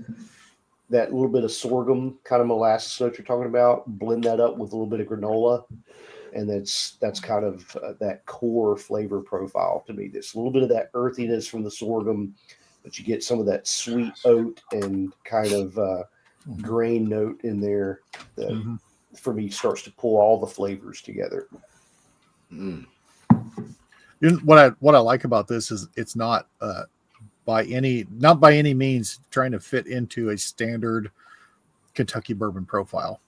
that little bit of sorghum kind of molasses note you're talking about. Blend that up with a little bit of granola, and that's kind of that core flavor profile to me. There's a little bit of that earthiness from the sorghum, but you get some of that sweet oat and kind of grain note in there that for me starts to pull all the flavors together. Mm. You know, what I like about this is it's not by any means trying to fit into a standard Kentucky bourbon profile,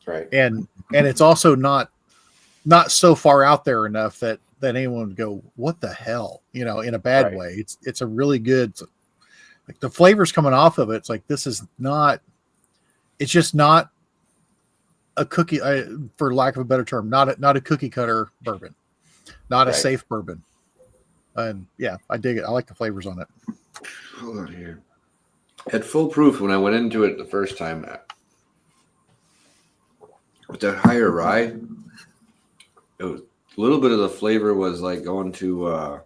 Right. and it's also not not so far out there enough that anyone would go, what the hell, in a bad Right. way. It's a really good, like the flavors coming off of it. It's like, this is not, it's just not a cookie, for lack of a better term, not a cookie cutter bourbon, not a Right. safe bourbon. And yeah, I dig it. I like the flavors on it. Hold on here. At full proof when I went into it the first time. With that higher rye, it was a little bit of the flavor was like going to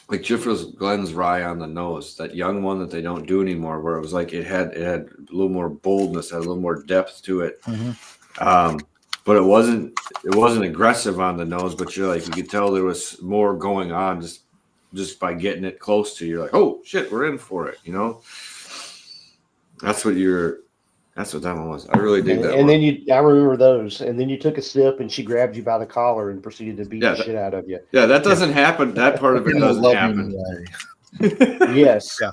like Jiffer's Glen's rye on the nose, that young one that they don't do anymore, where it was like it had a little more boldness, had a little more depth to it. But it wasn't aggressive on the nose, but you could tell there was more going on just by getting it close to you. You're like, oh shit, we're in for it, That's what that one was. I really dig that And one. then I remember those. And then you took a sip, and she grabbed you by the collar and proceeded to beat the shit out of you. Yeah, that doesn't happen. That part of it In a doesn't loving happen. way. Yes, Yeah.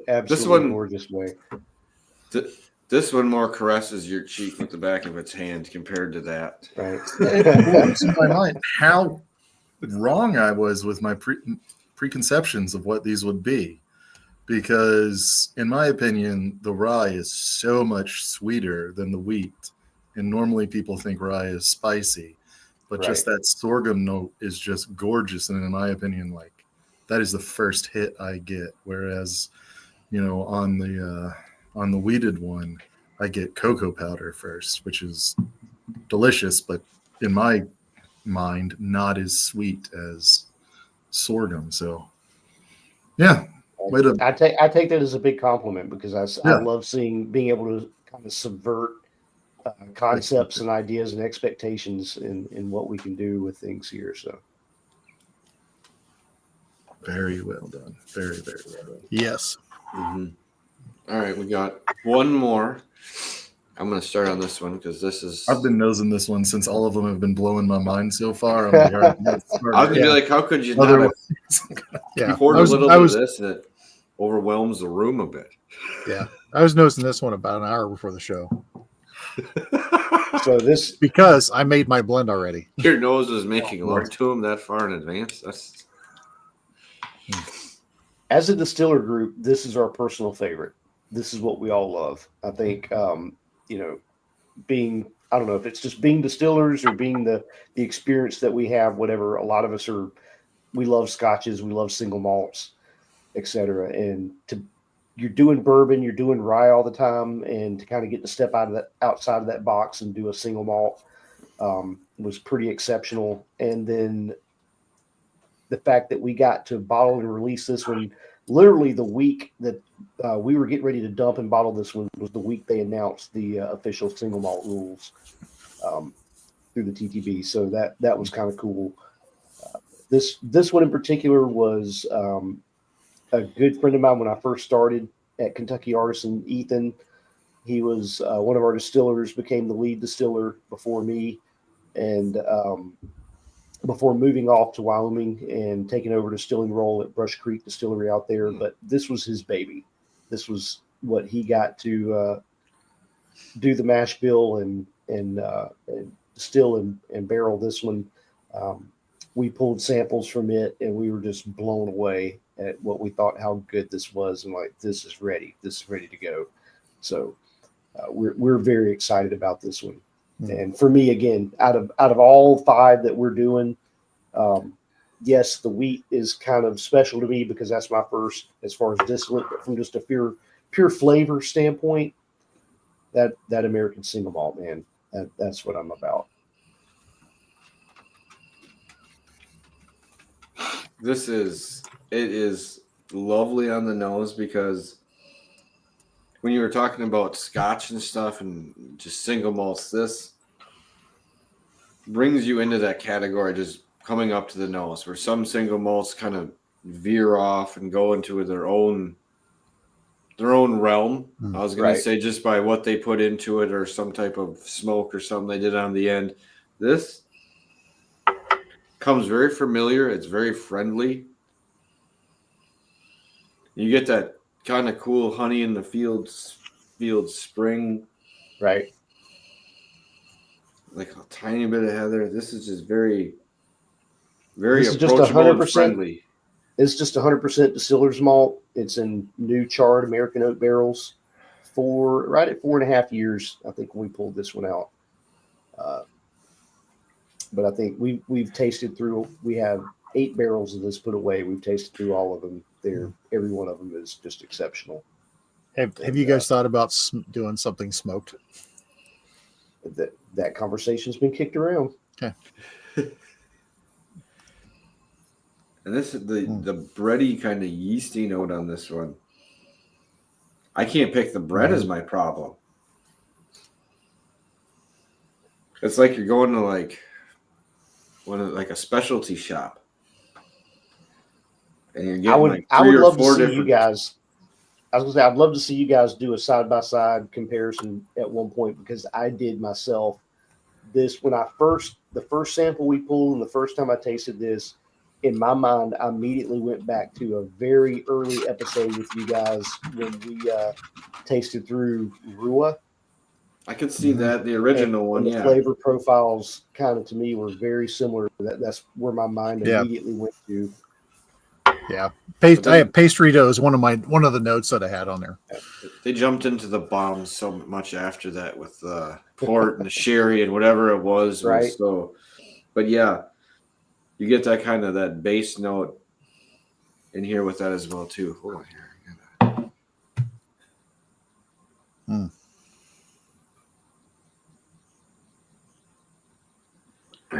absolutely gorgeous way. This one more caresses your cheek with the back of its hand compared to that. Right. It blows my mind how wrong I was with my preconceptions of what these would be. Because, in my opinion, the rye is so much sweeter than the wheat. And normally people think rye is spicy. But just that sorghum note is just gorgeous. And in my opinion, that is the first hit I get. Whereas, on the wheated one, I get cocoa powder first, which is delicious, but in my mind, not as sweet as sorghum. So, yeah. I take that as a big compliment, because I love being able to kind of subvert concepts and ideas and expectations in what we can do with things here. So very well done. Very, very well done. Yes. Mm-hmm. All right, we got one more. I'm going to start on this one because this is. I've been nosing this one since all of them have been blowing my mind so far. I'm like, all right, I was going to be like, how could you not have poured a little bit of this and it overwhelms the room a bit? Yeah, I was nosing this one about an hour before the show. So this, because I made my blend already. Your nose was making love to him that far in advance. That's. As a distiller group, this is our personal favorite. This is what we all love. I think, being, I don't know if it's just being distillers or being the experience that we have, whatever. A lot of us we love scotches, we love single malts, etc. And you're doing bourbon, you're doing rye all the time, and to kind of get to step outside of that box and do a single malt was pretty exceptional. And then the fact that we got to bottle and release this one, literally the week that we were getting ready to dump and bottle this one, was the week they announced the official single malt rules through the TTB. So that was kind of cool. This one in particular was a good friend of mine when I first started at Kentucky Artisan. Ethan, he was one of our distillers, became the lead distiller before me, and before moving off to Wyoming and taking over distilling role at Brush Creek Distillery out there. But this was his baby. This was what he got to do the mash bill and distill and barrel this one. We pulled samples from it, and we were just blown away at what we thought, how good this was, and like, this is ready to go. So we're very excited about this one. And for me, again, out of all 5 that we're doing, yes, the wheat is kind of special to me because that's my first as far as distillate. But from just a pure flavor standpoint, that American Single Malt, man, that's what I'm about. It is lovely on the nose, because when you were talking about scotch and stuff and just single malts, this brings you into that category, just coming up to the nose, where some single malts kind of veer off and go into their own realm. I was going to say, just by what they put into it, or some type of smoke or something they did on the end. This comes very familiar. It's very friendly. You get that kind of cool honey in the field spring. Right. like a tiny bit of heather. This is just very, very This is just approachable and 100%. friendly. It's just 100% distiller's malt. It's in new charred American oak barrels right at 4.5 years, I think, when we pulled this one out. But I think we've tasted through. We have 8 barrels of this put away. We've tasted through all of them. Every one of them is just exceptional. Have you guys thought about doing something smoked? That conversation's been kicked around. Okay. And this is the bready kind of yeasty note on this one. I can't pick the bread as my problem. It's like you're going to like a specialty shop, and you're getting I would love to see different. you guys. I was gonna say I'd love to see you guys do a side by side comparison at one point, because I did myself. This when the first sample we pulled and the first time I tasted this, in my mind, I immediately went back to a very early episode with you guys when we tasted through Rua. I could see that the original one, and the flavor profiles kind of to me were very similar. That's where my mind immediately went to. Yeah, I have pastry dough is one of the notes that I had on there. They jumped into the bombs so much after that with the port and the sherry and whatever it was. Right. So, but yeah, you get that kind of that bass note in here with that as well too. Hold on here.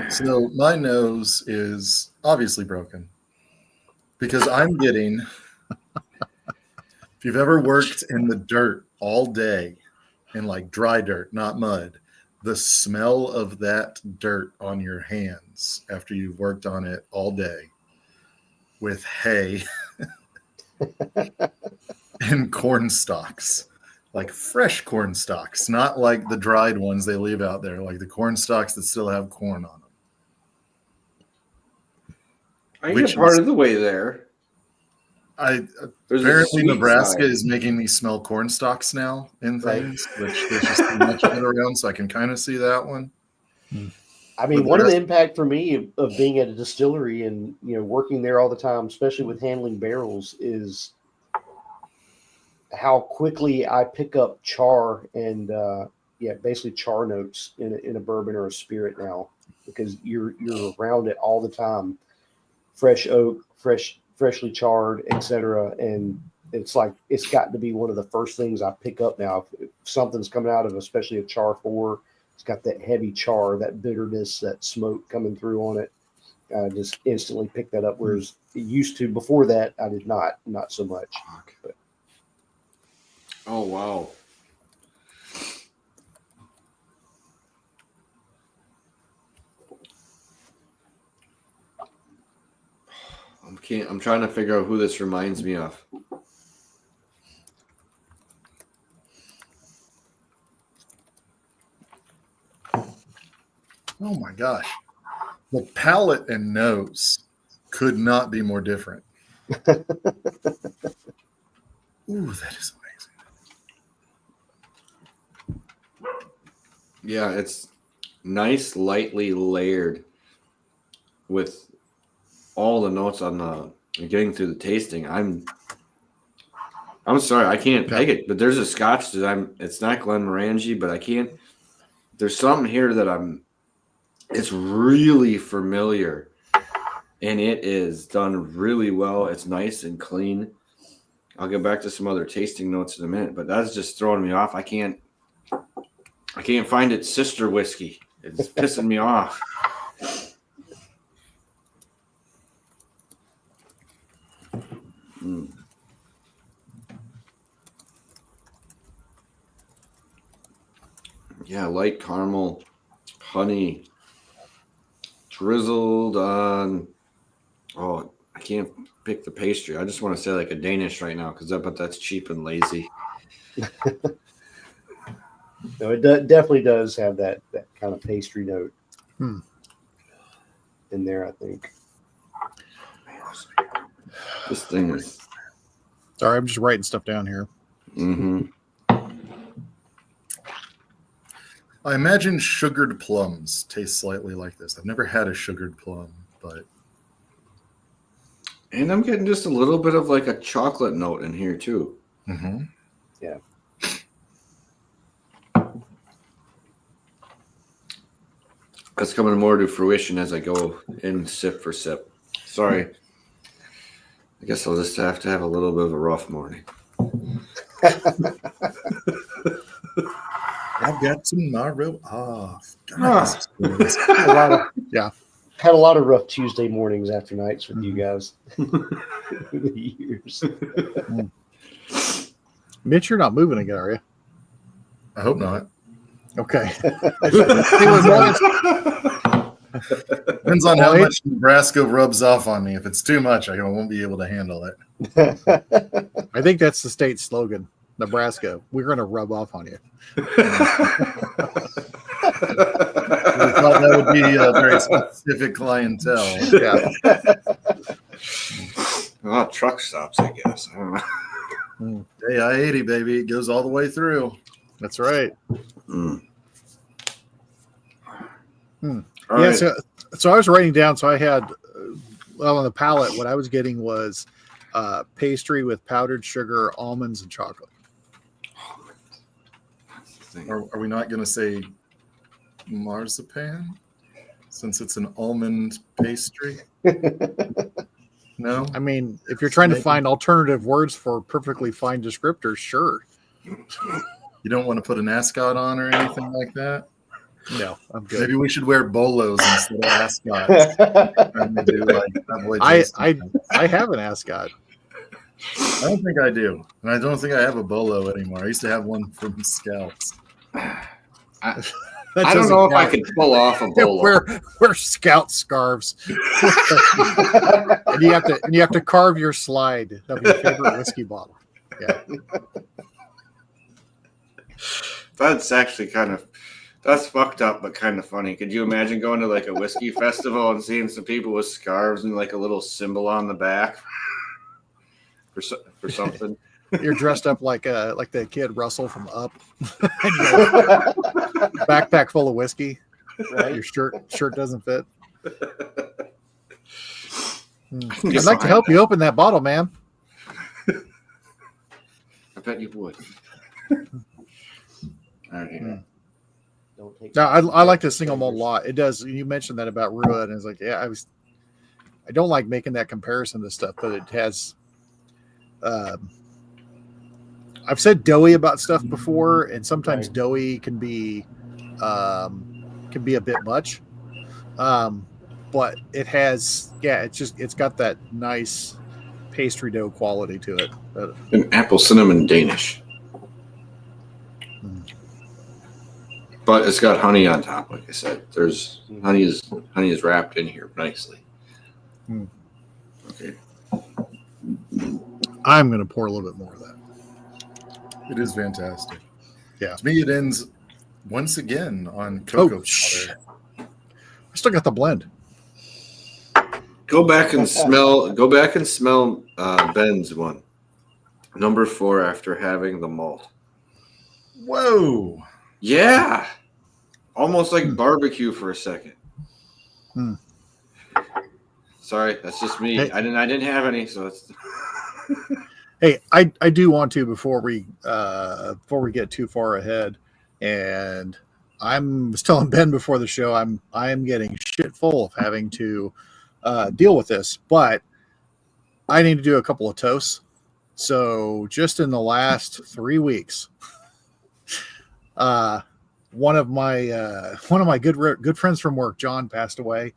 So my nose is obviously broken because I'm getting, if you've ever worked in the dirt all day, in like dry dirt, not mud, the smell of that dirt on your hands after you've worked on it all day with hay and corn stalks, like fresh corn stalks, not like the dried ones they leave out there, like the corn stalks that still have corn on them. I get part of the way there. Apparently Nebraska is making me smell corn stalks now in things, which there's just too much of it around, so I can kind of see that one. I mean, one of the impact for me of being at a distillery and working there all the time, especially with handling barrels, is how quickly I pick up char and basically char notes in a bourbon or a spirit now, because you're around it all the time. Fresh oak, freshly charred, etc. And it's like it's got to be one of the first things I pick up now. If something's coming out of, especially a char 4, it's got that heavy char, that bitterness, that smoke coming through on it. I just instantly pick that up. Whereas it used to, before that, I did not so much. But. Oh wow. I'm trying to figure out who this reminds me of. Oh my gosh. The palate and nose could not be more different. Ooh, that is amazing. Yeah, it's nice, lightly layered with all the notes on getting through the tasting. I'm sorry, I can't peg it, but there's a Scotch that it's not Glenmorangie, but I can't. There's something here that it's really familiar, and it is done really well. It's nice and clean. I'll get back to some other tasting notes in a minute, but that's just throwing me off. I can't find its sister whiskey. It's pissing me off. Yeah, light caramel, honey, drizzled on. Oh, I can't pick the pastry. I just want to say like a Danish right now, but that's cheap and lazy. No, it definitely does have that kind of pastry note in there, I think. This thing is. Sorry, I'm just writing stuff down here. Mm-hmm. I imagine sugared plums taste slightly like this. I've never had a sugared plum, but And I'm getting just a little bit of like a chocolate note in here too. mm-hmm. Yeah. That's coming more to fruition as I go in sip for sip. Sorry. I guess I'll just have to have a little bit of a rough morning. I've got tomorrow off. God, this is good. A lot of, Yeah. had a lot of rough Tuesday mornings after nights with you guys through the years. Mitch, you're not moving again, are you? I hope not. Okay. Depends on how much Nebraska rubs off on me. If it's too much, I won't be able to handle it. I think that's the state slogan, Nebraska. We're going to rub off on you. I thought that would be a very specific clientele. Yeah. Oh, truck stops, I guess. I don't know. Hey, I-80, baby. It goes all the way through. That's right. Mm. Hmm. All Yeah. right. So I was writing down. So I had, on the palate, what I was getting was pastry with powdered sugar, almonds, and chocolate. Are we not going to say marzipan since it's an almond pastry? No? I mean, if you're trying to find alternative words for perfectly fine descriptors, sure. You don't want to put an ascot on or anything like that? No, I'm good. Maybe we should wear bolos instead of ascots. I have an ascot. I don't think I do. And I don't think I have a bolo anymore. I used to have one from Scouts. I don't know if I could pull off a bolo. Wear scout scarves. and you have to carve your slide of your favorite whiskey bottle. Yeah. That's actually that's fucked up, but kind of funny. Could you imagine going to like a whiskey festival and seeing some people with scarves and like a little symbol on the back for something? You're dressed up like the kid Russell from Up. Backpack full of whiskey. Right? Your shirt doesn't fit. I'd like to help you open that bottle, man. I bet you would. All right. Don't take No, I like the single malt a lot. It does. You mentioned that about Rua, and it's like, yeah, I don't like making that comparison to stuff, but it has. I've said doughy about stuff before, and sometimes doughy can be a bit much. But it has, it's got that nice pastry dough quality to it. An apple cinnamon Danish. But it's got honey on top, like I said. There's honey is wrapped in here nicely. Okay. I'm going to pour a little bit more of that. It is fantastic. Yeah. To me, it ends once again on cocoa powder. I still got the blend. Go back and smell Ben's one. Number 4 after having the malt. Whoa. Yeah. Almost like barbecue for a second. Sorry, that's just me. Hey. I didn't have any, so it's Hey, I do want to before we get too far ahead, and I was telling Ben before the show I am getting shit full of having to deal with this, but I need to do a couple of toasts. So just in the last 3 weeks, one of my good friends from work, John, passed away.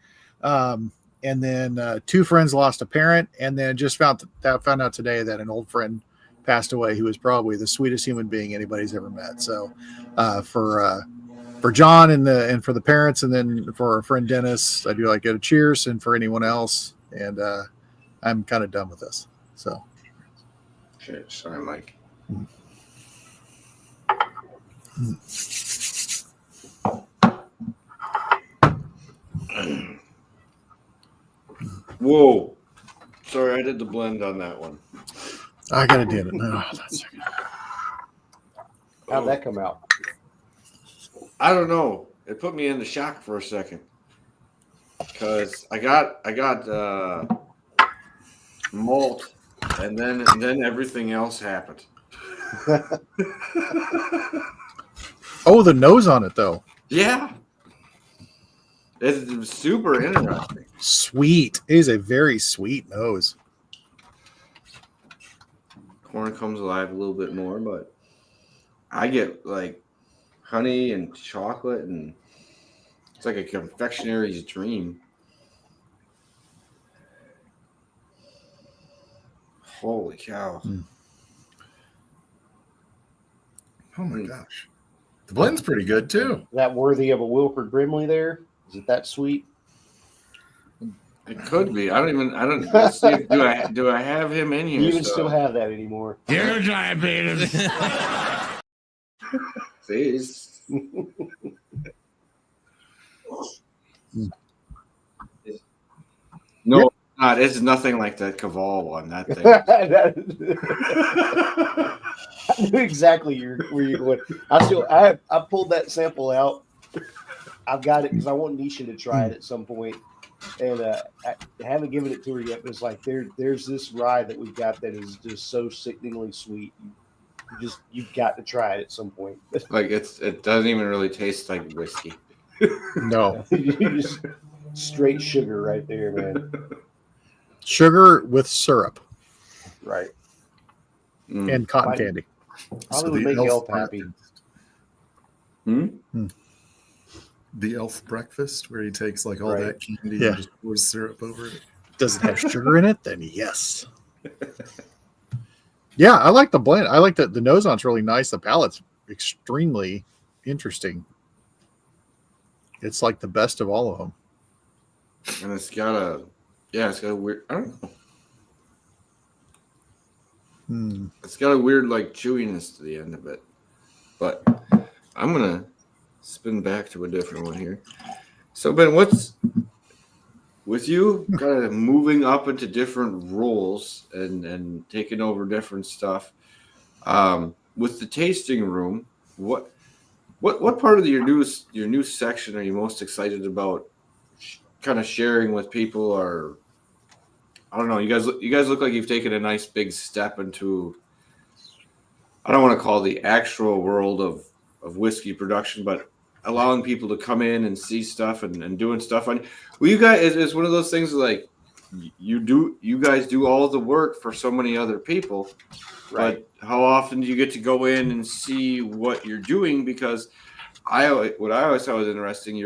And then 2 friends lost a parent, and then just found out today that an old friend passed away who was probably the sweetest human being anybody's ever met. So for John and for the parents, and then for our friend Dennis, I do like to cheers, and for anyone else. And I'm kind of done with this. So okay, sorry, Mike. Whoa. Sorry, I did the blend on that one. I gotta do it. No, How'd that come out? I don't know. It put me into shock for a second because I got malt, and then everything else happened. Oh, the nose on it though. Yeah, it's super interesting. Sweet. It is a very sweet nose. Corn comes alive a little bit more, but I get like honey and chocolate, and it's like a confectionary's dream. Holy cow. Oh my gosh. The blend's pretty good too. That worthy of a Wilford Brimley there? Is it that sweet? It could be. I don't let's see if, do I have him in here? Do you even still have that anymore? You're diabetes. Please. No, it's not. It's nothing like that Caval one. That thing. I knew exactly where you're going. I pulled that sample out. I've got it because I want Nisha to try it at some point. And I haven't given it to her yet, but it's like there's this rye that we've got that is just so sickeningly sweet. You've got to try it at some point. Like it doesn't even really taste like whiskey. No. Just straight sugar right there, man. Sugar with syrup Right. and cotton candy. Probably would make Elf happy. The elf breakfast where he takes like all Right. that candy Yeah. and just pours syrup over it. Does it have sugar in it? Then yes. Yeah, I like the blend. I like the nose on's really nice. The palate's extremely interesting. It's like the best of all of them. And it's got a weird, I don't know. It's got a weird like chewiness to the end of it. But I'm gonna spin back to a different one here. So Ben, what's with you kind of moving up into different roles and taking over different stuff? With the tasting room, what part of your new section are you most excited about kind of sharing with people? Or I don't know, you guys look like you've taken a nice big step into, I don't want to call the actual world of whiskey production, but allowing people to come in and see stuff and doing stuff on. Well, you guys, it's one of those things like you guys do all the work for so many other people, right? But how often do you get to go in and see what you're doing? Because what I always thought was interesting,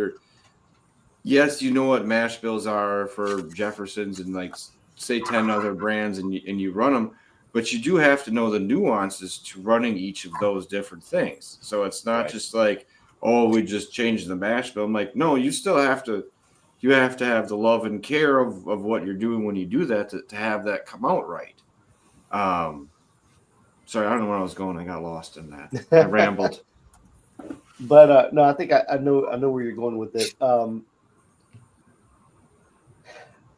yes, you know what mash bills are for Jefferson's and like say 10 other brands, and you run them, but you do have to know the nuances to running each of those different things. So it's not just like, oh, we just changed the mash bill. I'm like, no, you still have to have the love and care of what you're doing when you do that to have that come out right. Sorry, I don't know where I was going. I got lost in that. I rambled. But no, I think I know where you're going with it.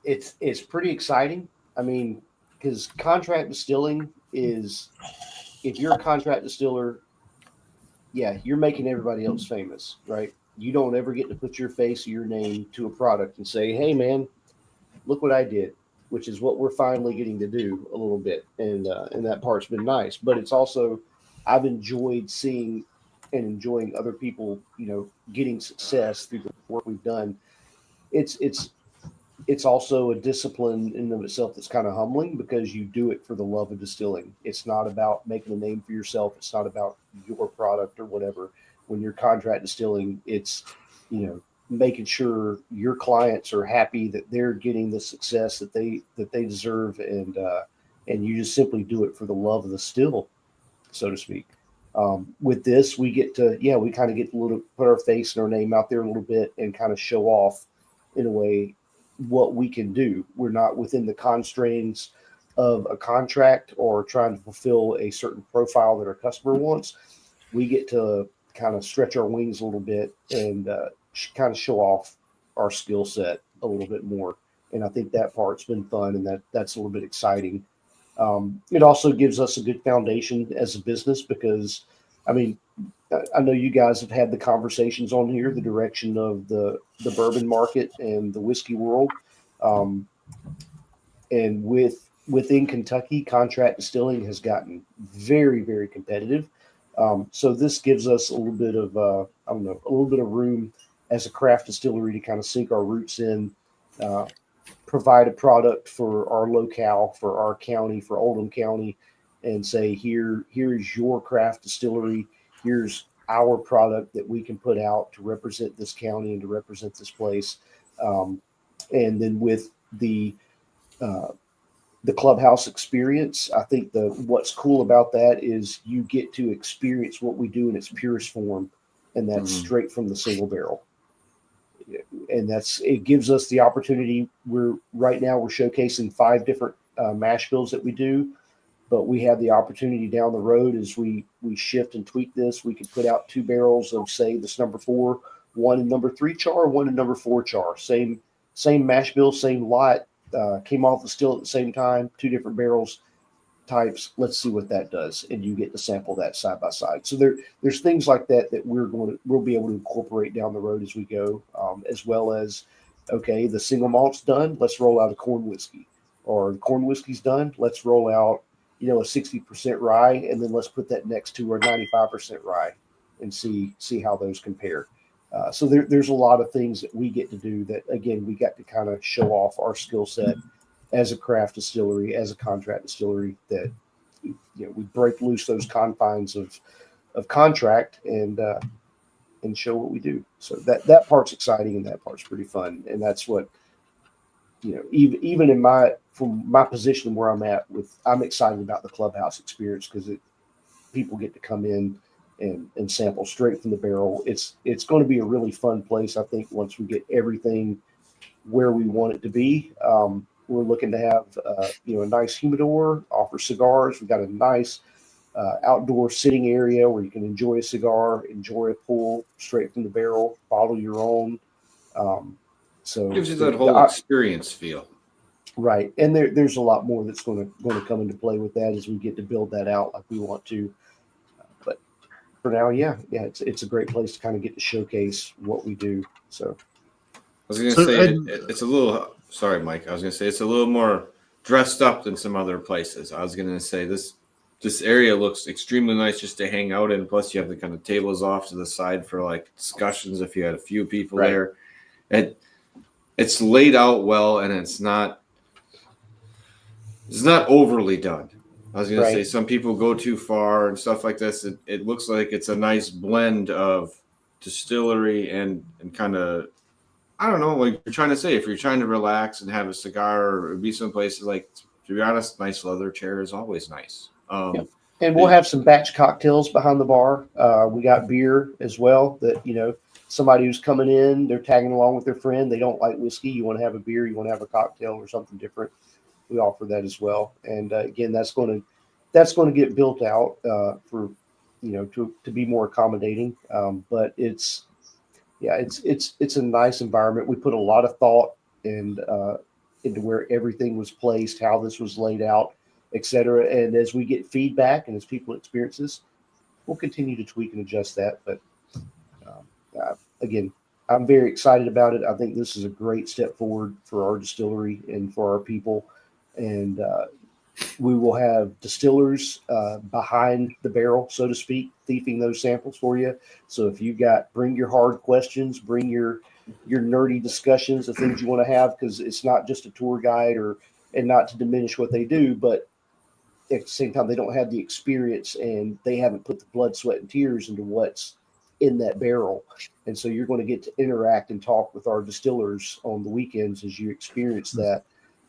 It's pretty exciting. I mean, because contract distilling is, if you're a contract distiller, yeah, you're making everybody else famous, right? You don't ever get to put your face or your name to a product and say, hey, man, look what I did, which is what we're finally getting to do a little bit. And that part's been nice. But it's also, I've enjoyed seeing and enjoying other people, getting success through the work we've done. It's also a discipline in and of itself that's kind of humbling, because you do it for the love of distilling. It's not about making a name for yourself. It's not about your product or whatever. When you're contract distilling, it's, making sure your clients are happy that they're getting the success that they deserve. And you just simply do it for the love of the still, so to speak. With this, we get to, we kind of get to put our face and our name out there a little bit and kind of show off in a way what we can do. We're not within the constraints of a contract or trying to fulfill a certain profile that our customer wants. We get to kind of stretch our wings a little bit and kind of show off our skill set a little bit more. And I think that part's been fun, and that's a little bit exciting. It also gives us a good foundation as a business, because, I mean, I know you guys have had the conversations on here, the direction of the bourbon market and the whiskey world. Um, and within Kentucky, contract distilling has gotten very, very competitive. So this gives us a little bit of I don't know, a little bit of room as a craft distillery to kind of sink our roots in, uh, provide a product for our locale, for our county, for Oldham County, and say here's your craft distillery. Here's our product that we can put out to represent this county and to represent this place. And then with uh, the clubhouse experience, I think what's cool about that is you get to experience what we do in its purest form, and that's straight from the single barrel. And it gives us the opportunity. Right now we're showcasing 5 different mash bills that we do, but we have the opportunity down the road as we shift and tweak this. We could put out 2 barrels of, say, this number 4, 1 and number 3 char, 1 and number 4 char. Same mash bill, same lot, came off the still at the same time, 2 different barrels types. Let's see what that does, and you get to sample that side by side. So there's things like that we'll be able to incorporate down the road as we go, as well as, okay, the single malt's done, let's roll out a corn whiskey, or the corn whiskey's done, let's roll out a 60% rye, and then let's put that next to our 95% rye and see how those compare. So there's a lot of things that we get to do that, again, we got to kind of show off our skill set as a craft distillery, as a contract distillery, that we break loose those confines of contract and show what we do. So that part's exciting, and that part's pretty fun, and that's what even in from my position where I'm at, I'm excited about the clubhouse experience, because people get to come in and sample straight from the barrel. It's going to be a really fun place, I think, once we get everything where we want it to be. We're looking to have a nice humidor, offer cigars. We've got a nice outdoor sitting area where you can enjoy a cigar, enjoy a pull straight from the barrel, bottle your own. So gives you that whole experience feel. Right, and there's a lot more that's going to come into play with that as we get to build that out like we want to. But for now, yeah, it's a great place to kind of get to showcase what we do. So I was going to say it's a little. Sorry, Mike. I was going to say it's a little more dressed up than some other places. I was going to say this area looks extremely nice just to hang out in. Plus, you have the kind of tables off to the side for like discussions if you had a few people there. It's laid out well, and it's not overly done. I was going to say some people go too far and stuff like this. It looks like it's a nice blend of distillery and kind of, I don't know, like you're trying to say, if you're trying to relax and have a cigar or be someplace, like, to be honest, nice leather chair is always nice. And we'll have some batch cocktails behind the bar. We got beer as well that, somebody who's coming in, they're tagging along with their friend. They don't like whiskey. You want to have a beer, you want to have a cocktail or something different. We offer that as well. And again, that's going to get built out for, to be more accommodating. But it's a nice environment. We put a lot of thought into where everything was placed, how this was laid out, etc. And as we get feedback and as people experience this, we'll continue to tweak and adjust that. But again, I'm very excited about it. I think this is a great step forward for our distillery and for our people. And we will have distillers behind the barrel, so to speak, thieving those samples for you. So if bring your hard questions, bring your nerdy discussions, the things you want to have, because it's not just a tour guide and not to diminish what they do, but at the same time, they don't have the experience and they haven't put the blood, sweat, and tears into what's in that barrel. And so you're going to get to interact and talk with our distillers on the weekends as you experience that,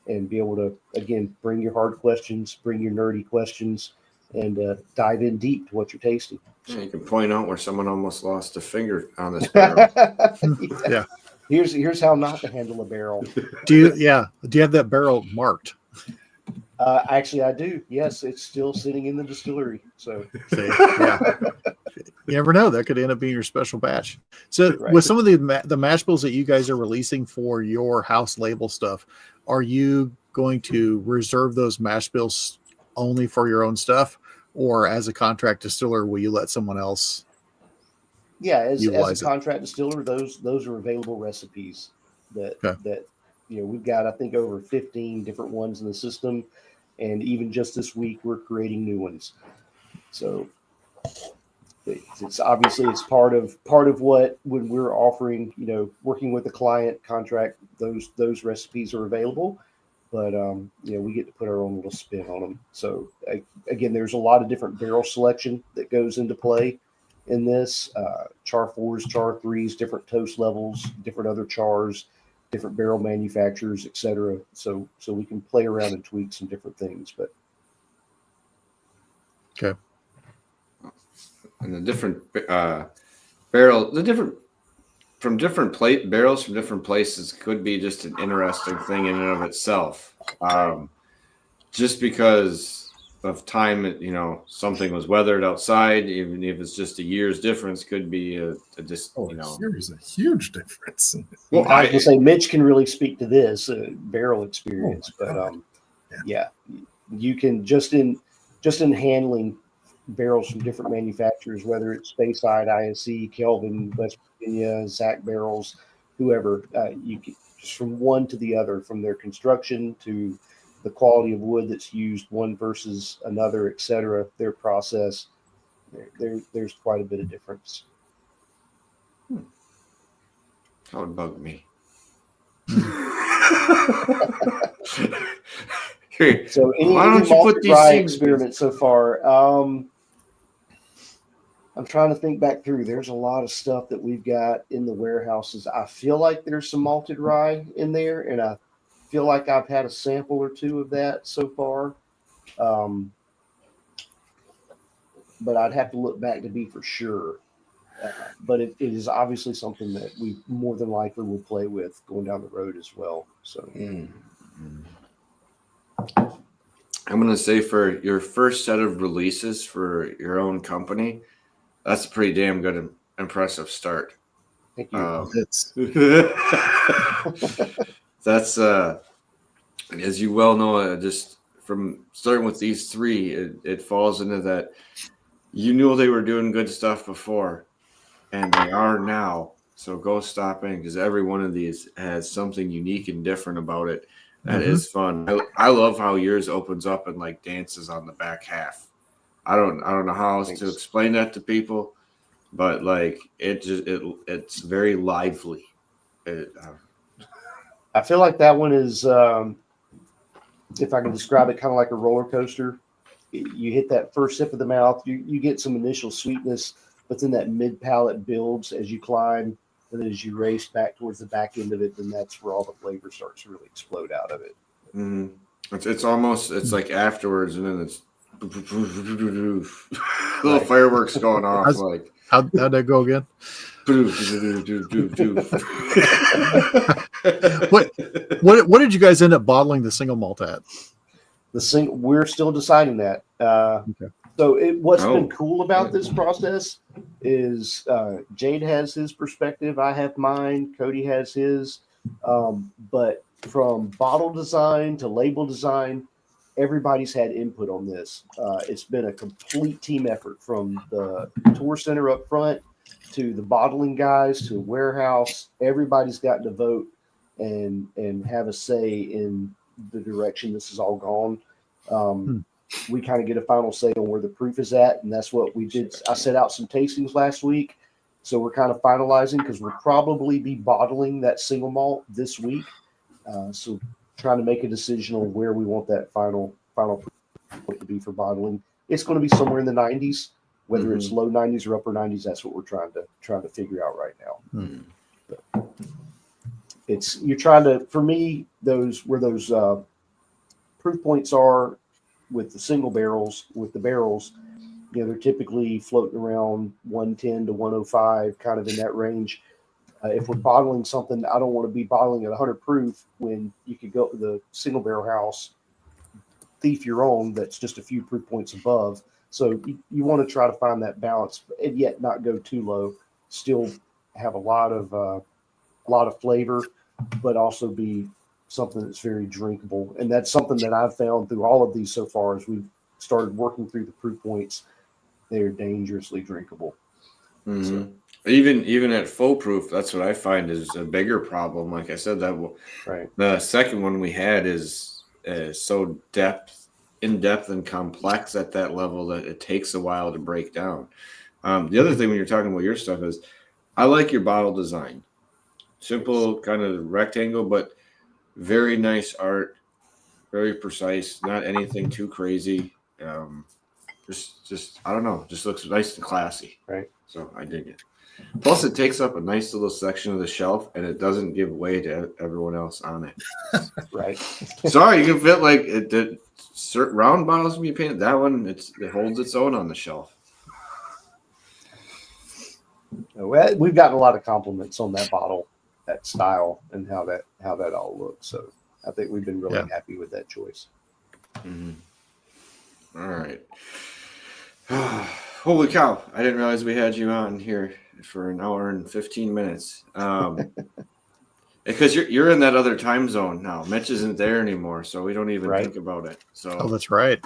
and be able to, again, bring your hard questions, bring your nerdy questions, and dive in deep to what you're tasting. Yeah, you can point out where someone almost lost a finger on this barrel. Yeah. Here's how not to handle a barrel. Do you have that barrel marked? Actually, I do. Yes, it's still sitting in the distillery. So, you never know. That could end up being your special batch. So, with some of the mash bills that you guys are releasing for your house label stuff, are you going to reserve those mash bills only for your own stuff, or as a contract distiller, will you let someone else Yeah, as a utilize it. contract distiller, those are available recipes that Okay. that we've got, I think, over 15 different ones in the system, and even just this week we're creating new ones. So it's obviously it's part of what, when we're offering, working with the client contract, those recipes are available, but we get to put our own little spin on them. So again, there's a lot of different barrel selection that goes into play in this, char 4s, char 3s, different toast levels, different other chars, different barrel manufacturers, etc. So we can play around and tweak some different things. But Okay. And the different barrel, the different from different barrels from different places could be just an interesting thing in and of itself. Just because of time, something was weathered outside, even if it's just a year's difference, could be There's a huge difference. well, I was going to say Mitch can really speak to this barrel experience, but yeah, you can just in handling barrels from different manufacturers, whether it's Speyside, ISC, Kelvin, West Virginia, Zach barrels, whoever, you can just from one to the other, from their construction to the quality of wood that's used, one versus another, etc. Their process, there's quite a bit of difference. That would bug me. So why don't you put these rye things experiments so far? I'm trying to think back through. There's a lot of stuff that we've got in the warehouses. I feel like there's some malted rye in there, and I feel like I've had a sample or two of that so far. But I'd have to look back to be for sure. But it is obviously something that we more than likely will play with going down the road as well. So I'm going to say, for your first set of releases for your own company, that's a pretty damn good and impressive start. thank you. That's as you well know, just from starting with these three, it falls into that. You knew they were doing good stuff before, and they are now. So go stop in, because every one of these has something unique and different about it. That is fun. I love how yours opens up and like dances on the back half. I don't know how else to explain that to people, but like it's very lively. I feel like that one is, if I can describe it, kind of like a roller coaster. You hit that first sip of the mouth, you get some initial sweetness, but then that mid palate builds as you climb, and then as you race back towards the back end of it, then that's where all the flavor starts to really explode out of it. It's almost, it's like afterwards, and then it's little fireworks going off. Like how'd that go again? What did you guys end up bottling the single malt at? We're still deciding that. Okay. So what's been cool about this process is Jade has his perspective, I have mine, Cody has his, but from bottle design to label design, everybody's had input on this. It's been a complete team effort, from the tour center up front to the bottling guys to the warehouse. Everybody's gotten to vote and have a say in the direction this is all gone. We kind of get a final say on where the proof is at, and that's what we did. I set out some tastings last week, so we're kind of finalizing, because we'll probably be bottling that single malt this week. So trying to make a decision on where we want that final proof to be for bottling. It's going to be somewhere in the 90s, whether it's low 90s or upper 90s. That's what we're trying to figure out right now. But you're trying to, for me, those proof points are with the single barrels, with the barrels, they're typically floating around 110 to 105, kind of in that range. If we're bottling something, I don't want to be bottling at 100 proof when you could go to the single barrel house, thief your own, that's just a few proof points above. So you want to try to find that balance, and yet not go too low, still have a lot of flavor, but also be something that's very drinkable. And that's something that I've found through all of these so far, as we've started working through the proof points. They're dangerously drinkable. So. Even at full proof, that's what I find is a bigger problem. Like I said, Right. the second one we had is so in depth and complex at that level that it takes a while to break down. The other thing when you're talking about your stuff is I like your bottle design. Simple kind of rectangle, but very nice art, very precise, not anything too crazy. Just I don't know, just looks nice and classy. Right. So I dig it. Plus, it takes up a nice little section of the shelf, and it doesn't give way to everyone else on it. Right. Sorry, you can fit like it. Round bottles can be painted. That one, it holds its own on the shelf. We've gotten a lot of compliments on that bottle, that style, and how that all looks. So I think we've been really happy with that choice. Mm-hmm. All right. Holy cow! I didn't realize we had you on here for an hour and 15 minutes. Because you're in that other time zone now. Mitch isn't there anymore, so we don't even think about it. So Oh, that's right.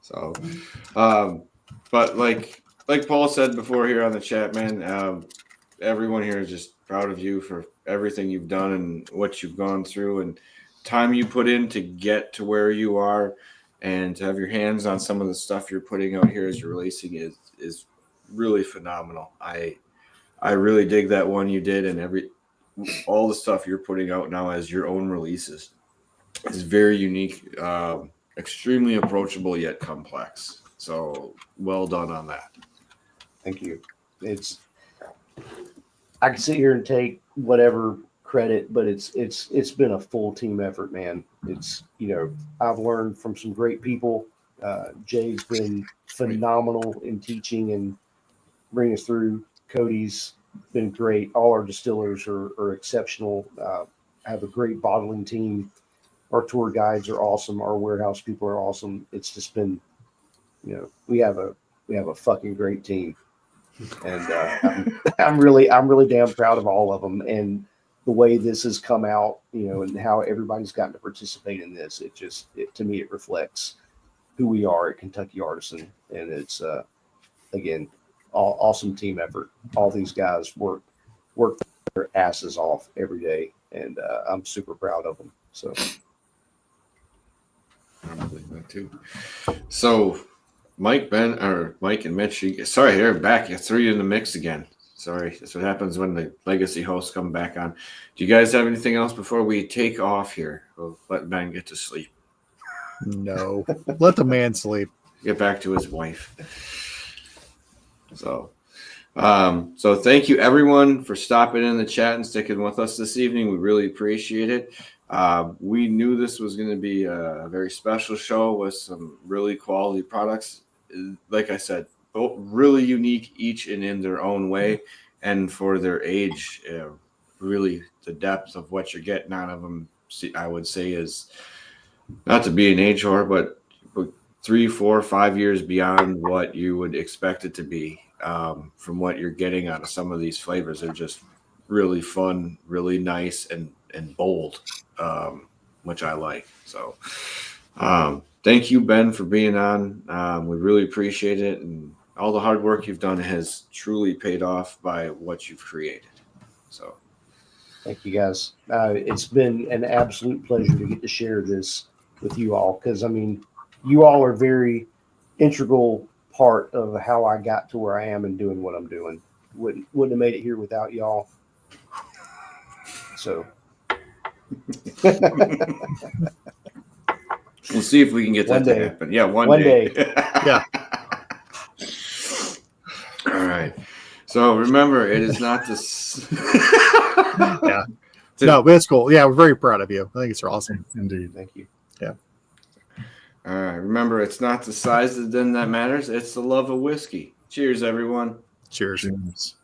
So, but like Paul said before here on the chat, man, everyone here is just proud of you for everything you've done and what you've gone through and time you put in to get to where you are, and to have your hands on some of the stuff you're putting out here as you're releasing is really phenomenal. I really dig that one you did, and all the stuff you're putting out now as your own releases is very unique. Extremely approachable yet complex. So well done on that. Thank you. I can sit here and take whatever credit, but it's been a full team effort, man. It's, I've learned from some great people. Jay's been phenomenal in teaching and bringing us through. Cody's been great. All our distillers are exceptional. Have a great bottling team. Our tour guides are awesome. Our warehouse people are awesome. It's just been, we have a fucking great team, and I'm really damn proud of all of them and the way this has come out, and how everybody's gotten to participate in this. To me, it reflects who we are at Kentucky Artisan, and it's again, awesome team effort. All these guys work their asses off every day, and I'm super proud of them. So. I believe that too. So, Mike and Mitch, sorry, they're back. You threw you in the mix again. Sorry, that's what happens when the legacy hosts come back on. Do you guys have anything else before we take off here? We'll let Ben get to sleep. No, let the man sleep. Get back to his wife. So thank you everyone for stopping in the chat and sticking with us this evening. We really appreciate it. We knew this was going to be a very special show with some really quality products. Like I said, both really unique, each and in their own way, and for their age, really the depth of what you're getting out of them, I would say, is not to be an age whore, but 3, 4, 5 years beyond what you would expect it to be. From what you're getting out of some of these flavors, they're just really fun, really nice, and bold. Which I like. So thank you, Ben, for being on. We really appreciate it, and all the hard work you've done has truly paid off by what you've created. So thank you, guys. It's been an absolute pleasure to get to share this with you all, because you all are very integral part of how I got to where I am and doing what I'm doing. Wouldn't have made it here without y'all. So we'll see if we can get that to happen. Yeah, one day. Yeah. All right. So remember, it is not this. Yeah. No, but it's cool. Yeah, we're very proud of you. I think it's awesome. Indeed. Thank you. Yeah. All right. Remember, it's not the size of the din that matters. It's the love of whiskey. Cheers, everyone. Cheers. Cheers.